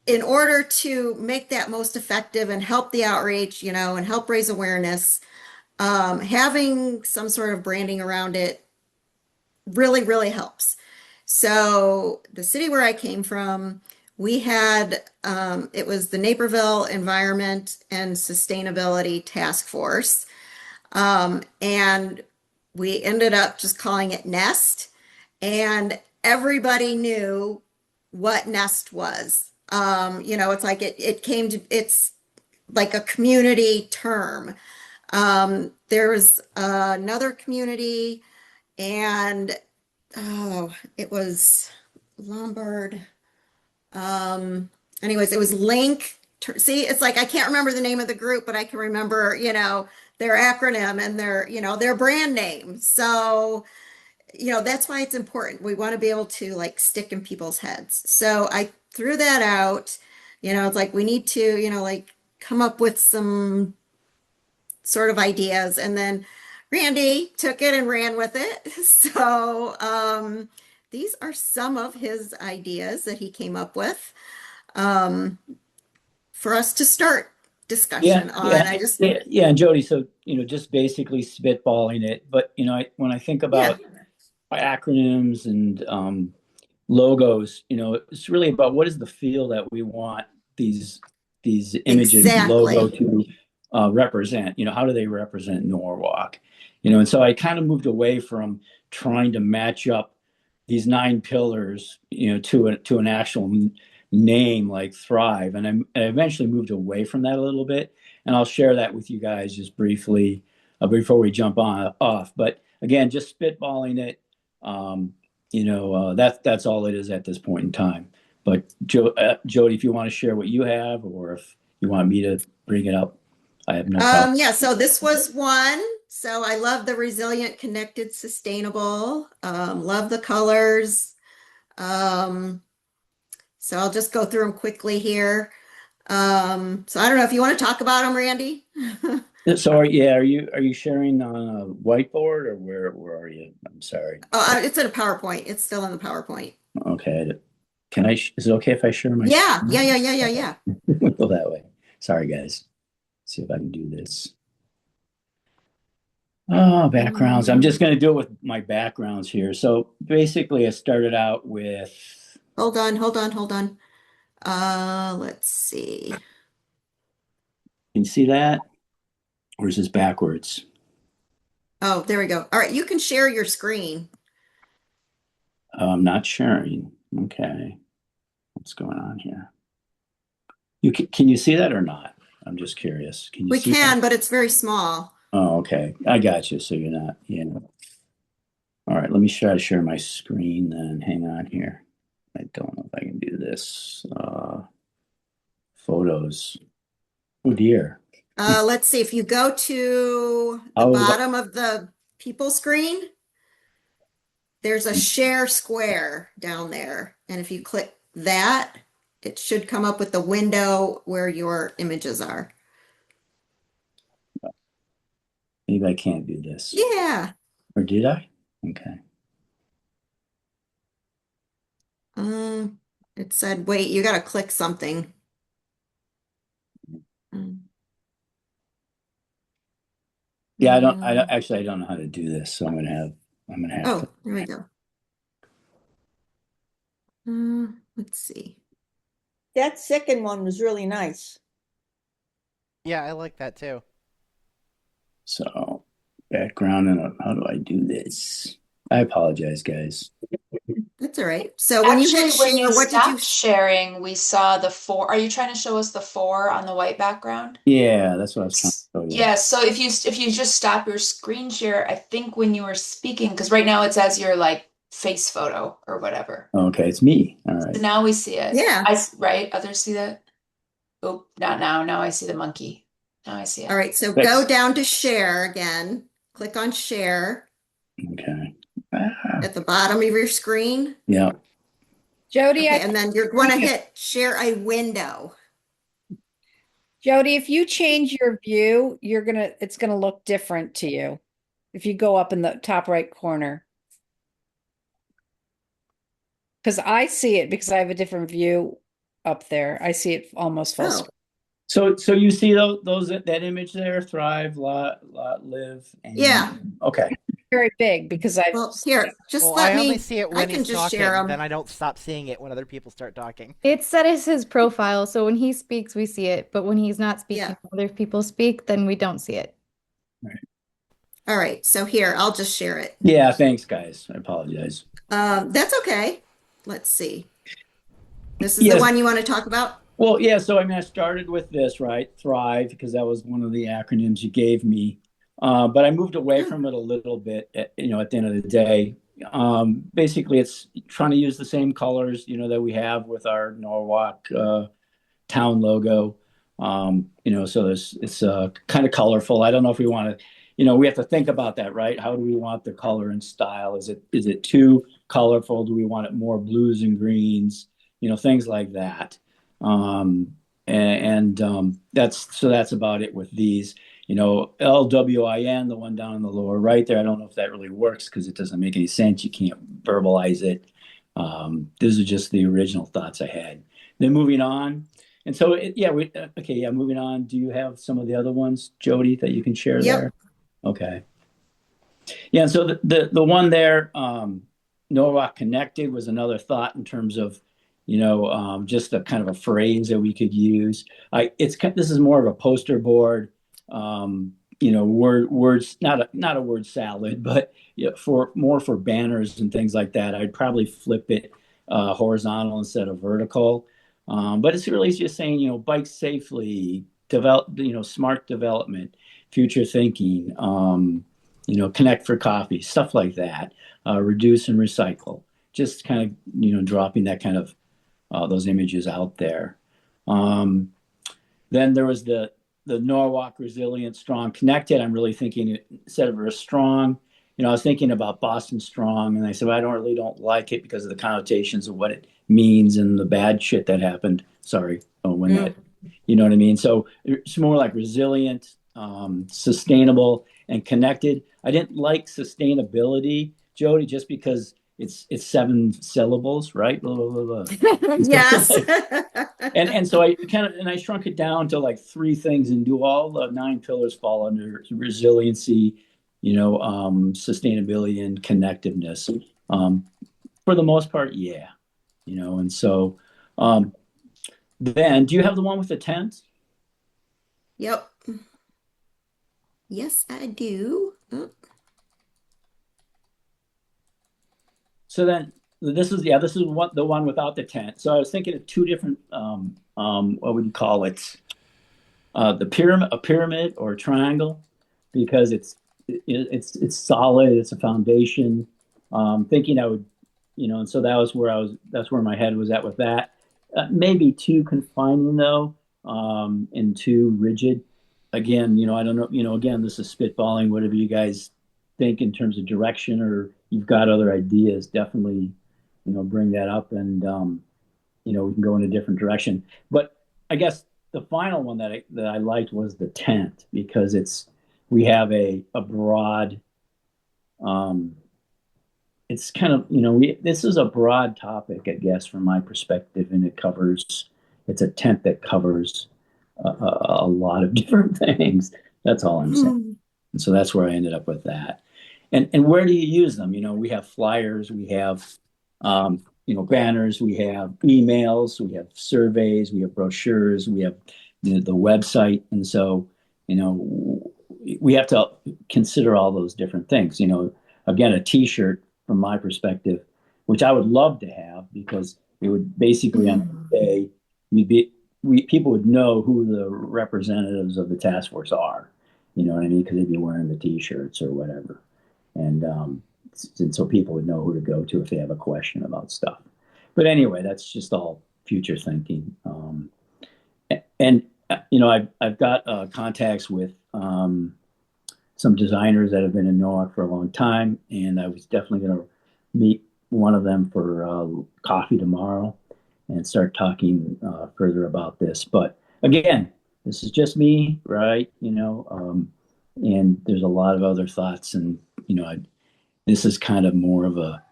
in order to make that most effective and help the outreach, and help raise awareness, having some sort of branding around it really, really helps. So the city where I came from, we had, it was the Naperville Environment and Sustainability Task Force. And we ended up just calling it NEST, and everybody knew what NEST was. It's like it's like a community term. There was another community, and it was Lombard. Anyways, it was Link. See, it's like I can't remember the name of the group, but I can remember, their acronym and their brand name. So, that's why it's important. We want to be able to like stick in people's heads. So I threw that out. It's like we need to, like come up with some sort of ideas, and then Randy took it and ran with it. So these are some of his ideas that he came up with for us to start discussion on. And Jody, so just basically spitballing it, but when I think about acronyms and logos, it's really about what is the feel that we want these images, logo to represent. How do they represent Norwalk? And so I kind of moved away from trying to match up these 9 pillars, to an actual name like Thrive. And I eventually moved away from that a little bit. And I'll share that with you guys just briefly before we jump off. But again, just spitballing it, that's all it is at this point in time. But Jody, if you want to share what you have, or if you want me to bring it up? I have no problem. Yeah, so this was one. So I love the resilient, connected, sustainable. Love the colors. So I'll just go through them quickly here. So I don't know if you want to talk about them, Randy. So are you sharing on a whiteboard or where are you? I'm sorry. Oh, it's in a PowerPoint. It's still in the PowerPoint. Okay. Can I? Is it okay if I share my? Yeah. We'll go that way. Sorry, guys. See if I can do this. Oh, backgrounds. I'm just going to do it with my backgrounds here. So basically, I started out with. Hold on. Let's see. Can you see that? Or is this backwards? Oh, there we go. All right, you can share your screen. I'm not sharing. Okay. What's going on here? Can you see that or not? I'm just curious. Can you We see can, that? but it's very small. Oh, okay. I got you. So you're not, All right, let me try to share my screen then. Hang on here. I don't know if I can do this. Photos. Oh dear. Let's see. If you go to the bottom of the people screen, there's a share square down there. And if you click that, it should come up with the window where your images are. Maybe I can't do this. Yeah. Or did I? Okay. It said, wait, you got to click something. Yeah, I don't know how to do this, so I'm gonna have Oh, there we go. Let's see. That second one was really nice. Yeah, I like that too. So background, and how do I do this? I apologize, guys. That's all right. So when you hit when share, you what did you? stopped sharing, we saw the 4. Are you trying to show us the 4 on the white background? Yeah, that's what I was trying to show you. Yeah, so if you just stop your screen share, I think when you were speaking, because right now it says your like face photo or whatever. Okay, it's me. All right. So now we see it. Yeah. Right? Others see that? Oh, not now. Now I see the monkey. Now I see it. All right, so Thanks. go down to share again. Click on share Okay. at the bottom of your screen. Yeah. Jody, Okay, and then you're going to hit share a window. Jody, if you change your view, it's gonna look different to you. If you go up in the top right corner. Because I see it because I have a different view up there. I see it almost full screen. So you see that image there, thrive, lot, live. And, Yeah. Okay. Very big because I've Here, just Well, let I me. only see it when I can he's just talking, share them. then I don't stop seeing it when other people start talking. It's set as his profile, so when he speaks, we see it. But when he's not speaking, Yeah. other people speak, then we don't see it. All right, so here, I'll just share it. Yeah, thanks, guys. I apologize. That's okay. Let's see. This is Yes. the one you want to talk about? Well, yeah, so I started with this, right? Thrive, because that was one of the acronyms you gave me. But I moved away from it a little bit, at the end of the day. Basically, it's trying to use the same colors, that we have with our Norwalk town logo. So it's kind of colorful. I don't know if we want to, we have to think about that, right? How do we want the color and style? Is it too colorful? Do we want it more blues and greens? Things like that. That's about it with these. LWIN, the one down in the lower right there. I don't know if that really works because it doesn't make any sense. You can't verbalize it. These are just the original thoughts I had. Then moving on. And so, moving on. Do you have some of the other ones, Jody, that you can share there? Okay. Yeah, and so the one there, Norwalk Connected, was another thought in terms of, just a kind of a phrase that we could use. This is more of a poster board. Words, not a word salad, but for banners and things like that. I'd probably flip it horizontal instead of vertical. But it's really just saying, bike safely, develop, smart development, future thinking, connect for coffee, stuff like that. Reduce and recycle. Just kind of, dropping that kind of those images out there. Then there was the Norwalk Resilient, Strong, Connected. I'm really thinking instead of a strong, I was thinking about Boston Strong, and I said, well, I don't like it because of the connotations of what it means and the bad shit that happened. Sorry, when that, you know what I mean? So it's more like resilient, sustainable, and connected. I didn't like sustainability, Jody, just because it's 7 syllables, right? Blah, blah, blah, blah. Yes. and so I I shrunk it down to like 3 things, and do all the 9 pillars fall under resiliency, sustainability and connectiveness. For the most part, yeah. And so then do you have the one with the tent? Yep. Yes, I do. Oh. So then this is the one without the tent. So I was thinking of 2 different what would you call it? A pyramid or a triangle, because it's solid, it's a foundation. Thinking I would, and so that's where my head was at with that. Maybe too confining though, and too rigid. Again, I don't know, again, this is spitballing, whatever you guys think in terms of direction, or you've got other ideas, definitely, bring that up, and, we can go in a different direction. But I guess the final one that I liked was the tent, because we have a broad, it's kind of, this is a broad topic, I guess, from my perspective, and it's a tent that covers a lot of different things. That's all I'm saying. And so that's where I ended up with that. And where do you use them? We have flyers, we have, banners, we have emails, we have surveys, we have brochures, we have the website. And so, we have to consider all those different things. Again, a t-shirt from my perspective, which I would love to have, because it would basically on the day, people would know who the representatives of the task force are. You know what I mean? Because they'd be wearing the t-shirts or whatever. And so people would know who to go to if they have a question about stuff. But anyway, that's just all future thinking. I've got contacts with some designers that have been in Norwalk for a long time, and I was definitely going to meet one of them for coffee tomorrow and start talking further about this. But again, this is just me, right? And there's a lot of other thoughts, and this is kind of more of a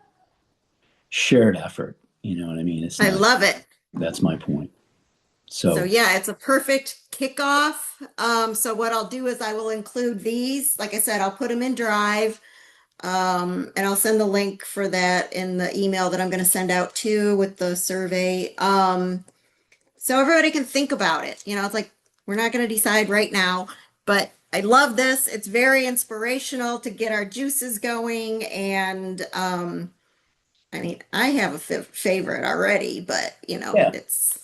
shared effort. You know what I mean? I love it. That's my point. So yeah, it's a perfect kickoff. So what I'll do is I will include these. Like I said, I'll put them in Drive, and I'll send the link for that in the email that I'm going to send out too with the survey. So everybody can think about it. It's like, we're not going to decide right now, but I love this. It's very inspirational to get our juices going. And I have a favorite already, but it's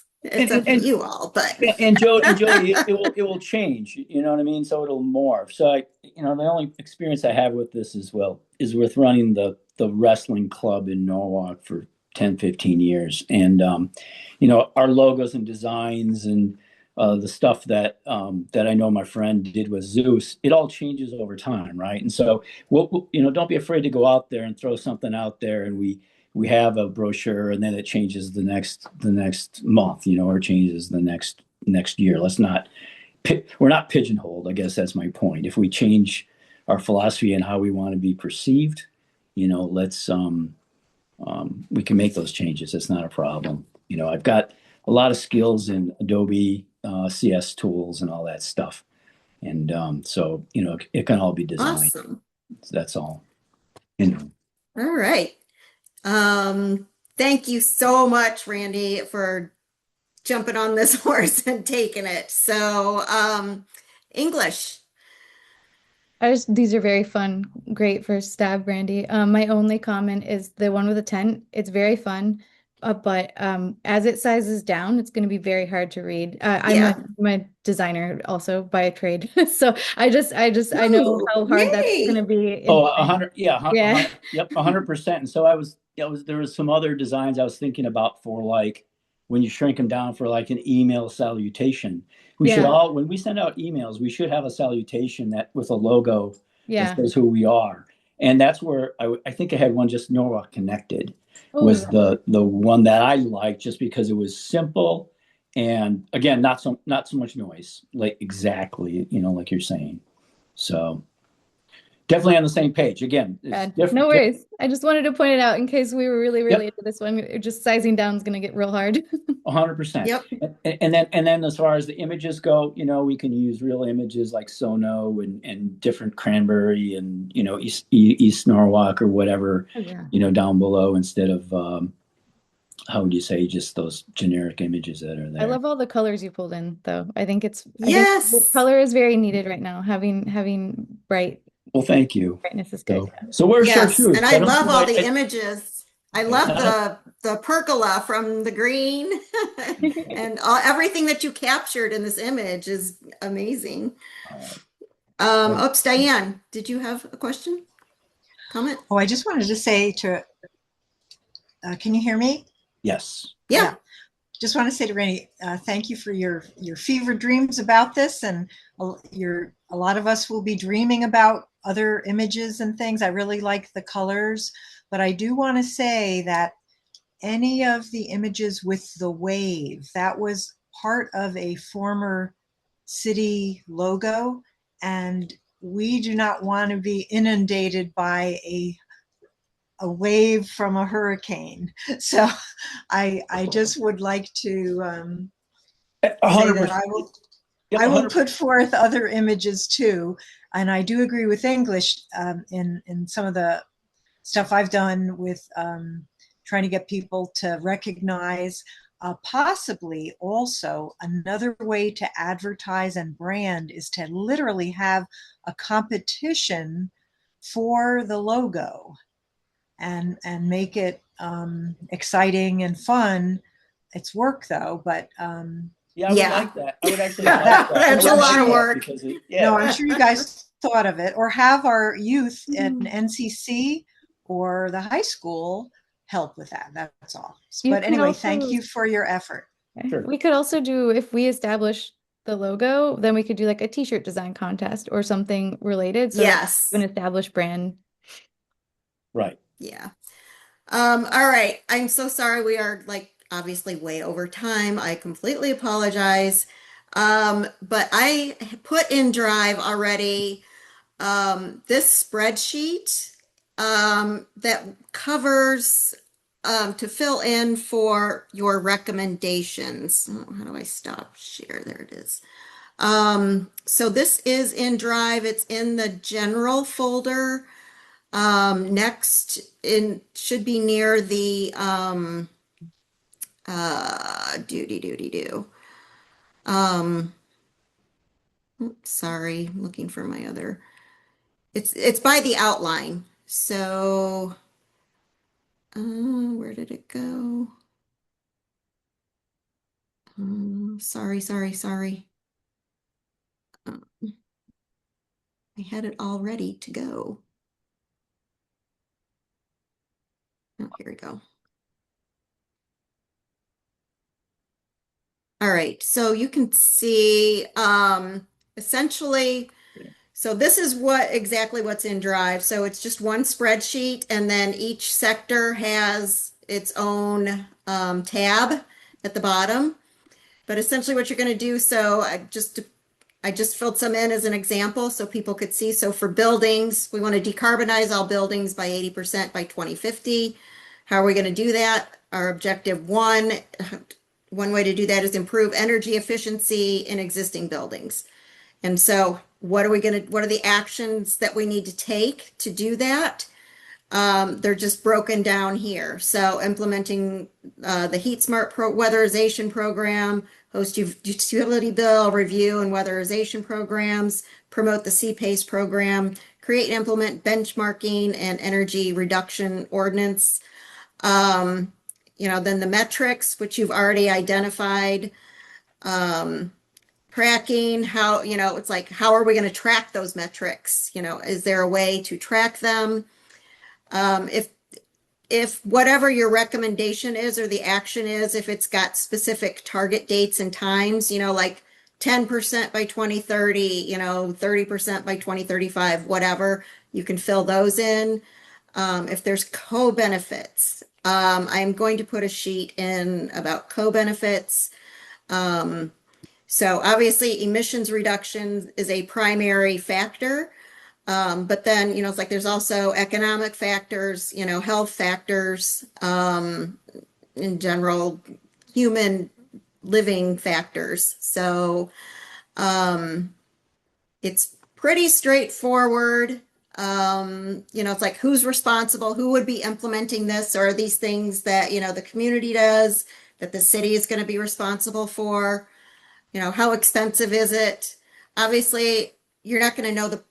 up to you all. But and Jody, it will change. You know what I mean? So it'll morph. So the only experience I have with this is with running the wrestling club in Norwalk for 10, 15 years, and our logos and designs and the stuff that I know my friend did with Zeus, it all changes over time, right? And so we'll don't be afraid to go out there and throw something out there, and we have a brochure, and then it changes the next month, or changes the next year. We're not pigeonholed. I guess that's my point. If we change our philosophy and how we want to be perceived, let's we can make those changes. It's not a problem. I've got a lot of skills in Adobe CS tools and all that stuff, and so it can all be designed. Awesome. That's all. All right. Thank you so much, Randy, for jumping on this horse and taking it. So, English. These are very fun. Great for stab, Randy. My only comment is the one with the tent. It's very fun, but as it sizes down, it's going to be very hard to read. I'm a designer also by trade, so I know how hard that's going to be. 100, yeah. Yep, 100%. And so there was some other designs I was thinking about for like when you shrink them down for like an email salutation. We should Yeah. all, when we send out emails, we should have a salutation that with a logo Yeah. that says who we are. And that's where I think I had one just Norwalk Connected was Oh, the one that I liked just because it was simple and again not so much noise, like exactly, like you're saying. So definitely on the same page. Again, it's bad. different. No worries. I just wanted to point it out in case we were really, really Yep. into this one. Just sizing down is going to get real hard. 100%. Yep. And then as far as the images go, we can use real images like Sono and different Cranberry and East Norwalk or whatever, Oh, yeah. down below instead of how would you say just those generic images that are there. I love all the colors you pulled in, though. I think Yes. the color is very needed right now. Having bright Well, thank you. brightness is good. So we're Yes, chartreuse. and I don't love know, all the images. I love the pergola from the green and everything that you captured in this image is amazing. Oops, Diane, did you have a question? Comment? Oh, I just wanted to say can you hear me? Yes. Yeah. Just want to say to Rainey, thank you for your fever dreams about this, and a lot of us will be dreaming about other images and things. I really like the colors, but I do want to say that any of the images with the wave, that was part of a former city logo, and we do not want to be inundated by a wave from a hurricane. So I just would like to say that 100%. I will put forth other images too. And I do agree with English in some of the stuff I've done with trying to get people to recognize possibly also another way to advertise and brand is to literally have a competition for the logo and make it exciting and fun. It's work though, but yeah, I would like that. I would actually like That's that. a lot of work. Because no, I'm sure you guys thought of it, or have our youth at an NCC or the high school help with that. That's all. But anyway, thank you for your effort. Sure. We could also do, if we establish the logo, then we could do like a t-shirt design contest or something related. So Yes. an established brand. Right. Yeah. All right. I'm so sorry. We are obviously way over time. I completely apologize. But I put in Drive already this spreadsheet that covers to fill in for your recommendations. Oh, how do I stop share? There it is. So this is in Drive. It's in the general folder. Next should be near the oops, sorry, I'm looking for my other. It's by the outline. So where did it go? Sorry. I had it all ready to go. Oh, here we go. All right, so you can see essentially, so this is exactly what's in Drive. So it's just one spreadsheet, and then each sector has its own tab at the bottom. But essentially what you're going to do, so I just filled some in as an example so people could see. So for buildings, we want to decarbonize all buildings by 80% by 2050. How are we going to do that? Our objective one way to do that is improve energy efficiency in existing buildings. And so what are the actions that we need to take to do that? They're just broken down here. So implementing the Heat Smart weatherization program, host utility bill review and weatherization programs, promote the CPACE program, create and implement benchmarking and energy reduction ordinance. Then the metrics, which you've already identified, tracking, how, it's like, how are we going to track those metrics? Is there a way to track them? If if whatever your recommendation is or the action is, if it's got specific target dates and times, like 10% by 2030, 30% by 2035, whatever, you can fill those in. If there's co-benefits, I'm going to put a sheet in about co-benefits. So obviously emissions reduction is a primary factor. But then, it's like there's also economic factors, health factors, in general, human living factors. So it's pretty straightforward. It's like who's responsible, who would be implementing this, or are these things that, the community does, that the city is going to be responsible for? How expensive is it? Obviously, you're not going to know the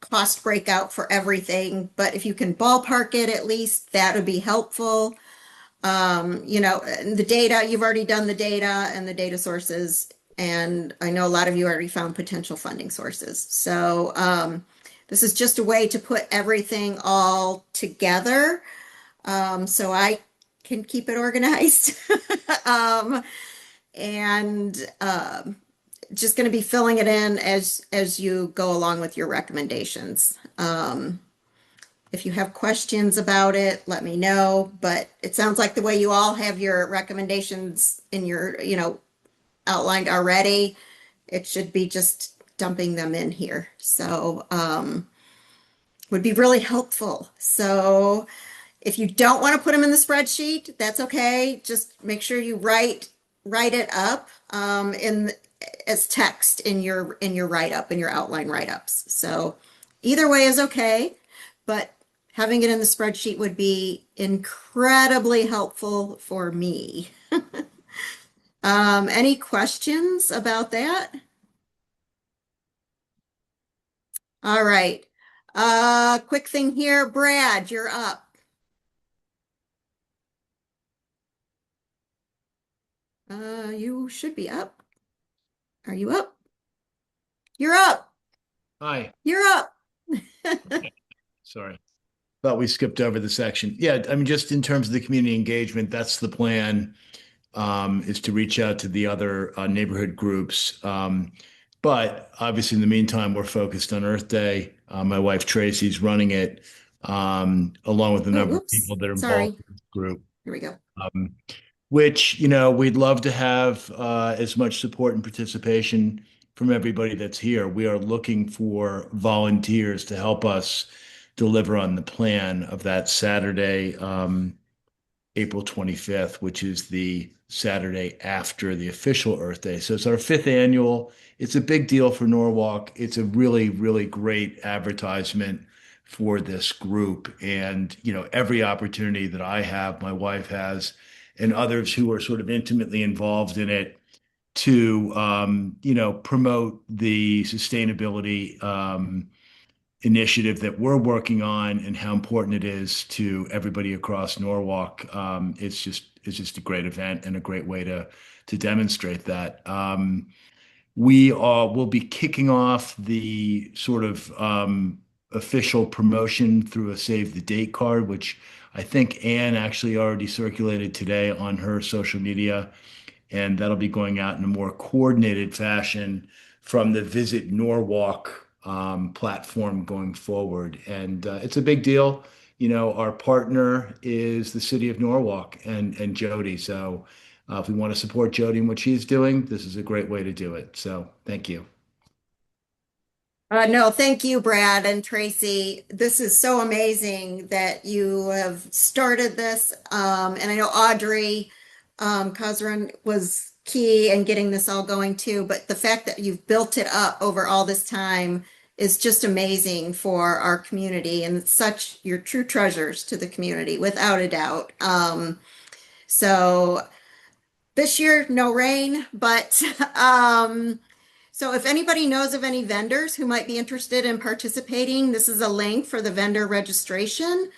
cost breakout for everything, but if you can ballpark it at least, that would be helpful. The data, you've already done the data and the data sources, and I know a lot of you already found potential funding sources. So this is just a way to put everything all together, so I can keep it organized. Just going to be filling it in as you go along with your recommendations. If you have questions about it, let me know. But it sounds like the way you all have your recommendations in your, outlined already, it should be just dumping them in here. So would be really helpful. So if you don't want to put them in the spreadsheet, that's okay. Just make sure you write it up as text in your write-up, in your outline write-ups. So either way is okay, but having it in the spreadsheet would be incredibly helpful for me. Any questions about that? All right. Quick thing here, Brad, you're up. You should be up. Are you up? You're up. Hi. You're up. Sorry. Thought we skipped over the section. Yeah, I mean, just in terms of the community engagement, that's the plan, is to reach out to the other neighborhood groups. But obviously, in the meantime, we're focused on Earth Day. My wife Tracy's running it, along with a number of people that are involved in the group. Here we go. Which, we'd love to have as much support and participation from everybody that's here. We are looking for volunteers to help us deliver on the plan of that Saturday, April 25th, which is the Saturday after the official Earth Day. So it's our 5th annual. It's a big deal for Norwalk. It's a really, really great advertisement for this group. And, every opportunity that I have, my wife has, and others who are sort of intimately involved in it to, promote the sustainability initiative that we're working on and how important it is to everybody across Norwalk. It's just a great event and a great way to demonstrate that. We will be kicking off the sort of official promotion through a save the date card, which I think Anne actually already circulated today on her social media, and that'll be going out in a more coordinated fashion from the Visit Norwalk platform going forward. And it's a big deal. Our partner is the city of Norwalk and Jody. So if we want to support Jody and what she's doing, this is a great way to do it. So thank you. No, thank you, Brad and Tracy. This is so amazing that you have started this. And I know Audrey Cosran was key in getting this all going too, but the fact that you've built it up over all this time is just amazing for our community, and it's you're true treasures to the community, without a doubt. So this year, no rain, but so if anybody knows of any vendors who might be interested in participating, this is a link for the vendor registration.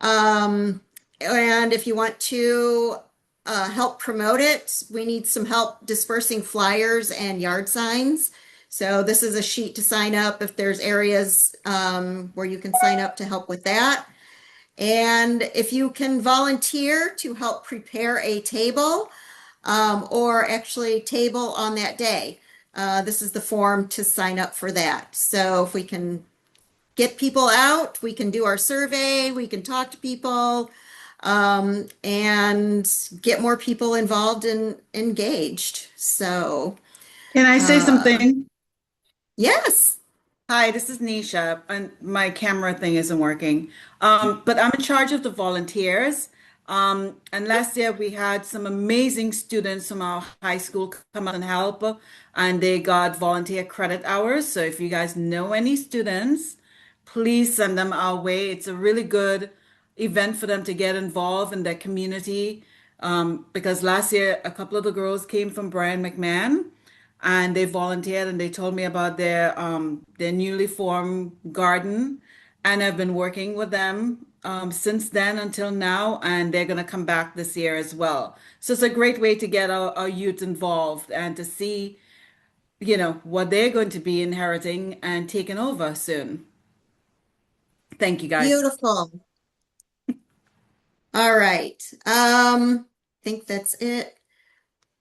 And if you want to help promote it, we need some help dispersing flyers and yard signs. So this is a sheet to sign up if there's areas where you can sign up to help with that. And if you can volunteer to help prepare a table, or actually table on that day, this is the form to sign up for that. So if we can get people out, we can do our survey, we can talk to people, and get more people involved and engaged. So, Can I say something? yes. Hi, this is Nisha, and my camera thing isn't working. But I'm in charge of the volunteers. And last year we had some amazing students from our high school come out and help, and they got volunteer credit hours. So if you guys know any students, please send them our way. It's a really good event for them to get involved in their community. Because last year a couple of the girls came from Brian McMahon and they volunteered and they told me about their newly formed garden, and I've been working with them since then until now, and they're going to come back this year as well. So it's a great way to get our youth involved and to see, what they're going to be inheriting and taking over soon. Thank you, guys. Beautiful. All right. Think that's it.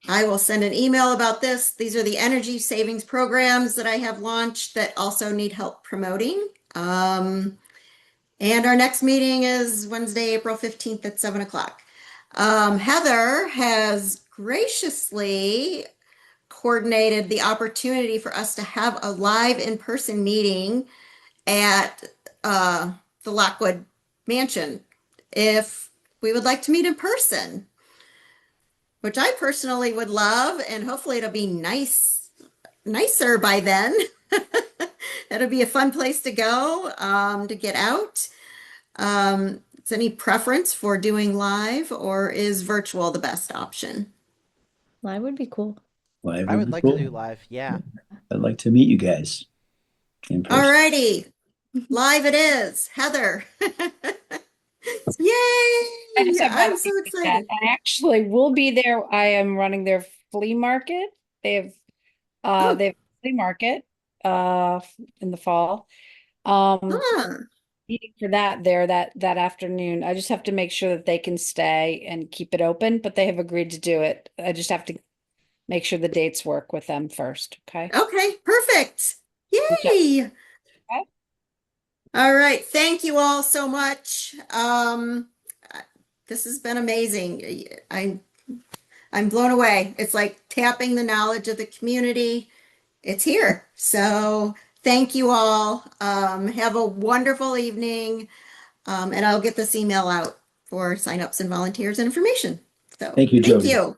I will send an email about this. These are the energy savings programs that I have launched that also need help promoting. And our next meeting is Wednesday, April 15th at 7 o'clock. Heather has graciously coordinated the opportunity for us to have a live in-person meeting at the Lockwood Mansion if we would like to meet in person, which I personally would love, and hopefully it'll be nicer by then. That'll be a fun place to go, to get out. Is any preference for doing live, or is virtual the best option? Live would be cool. Live I would would be like to cool. do live. Yeah. I'd like to meet you guys in person. All righty, live it is. Heather. Yay! I just have I'm one so thing to add. excited. And actually, we'll be there. I am running their flea market. They have Oh. they have a flea market in the fall. Meeting for that there that afternoon. I just have to make sure that they can stay and keep it open, but they have agreed to do it. I just have to make sure the dates work with them first. Okay. Okay, perfect. Yay! Okay. All right, thank you all so much. This has been amazing. I'm blown away. It's like tapping the knowledge of the community. It's here. So thank you all. Have a wonderful evening. And I'll get this email out for signups and volunteers and information. So Thank you, Jody. Thank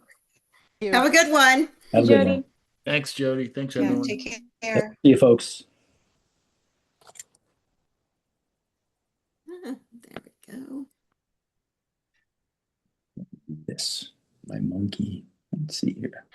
you. Have a good one. Have a good one. Thanks, Jody. Thanks, Yeah, everyone. take care. See you, folks. There we go. This, my monkey. Let's see here.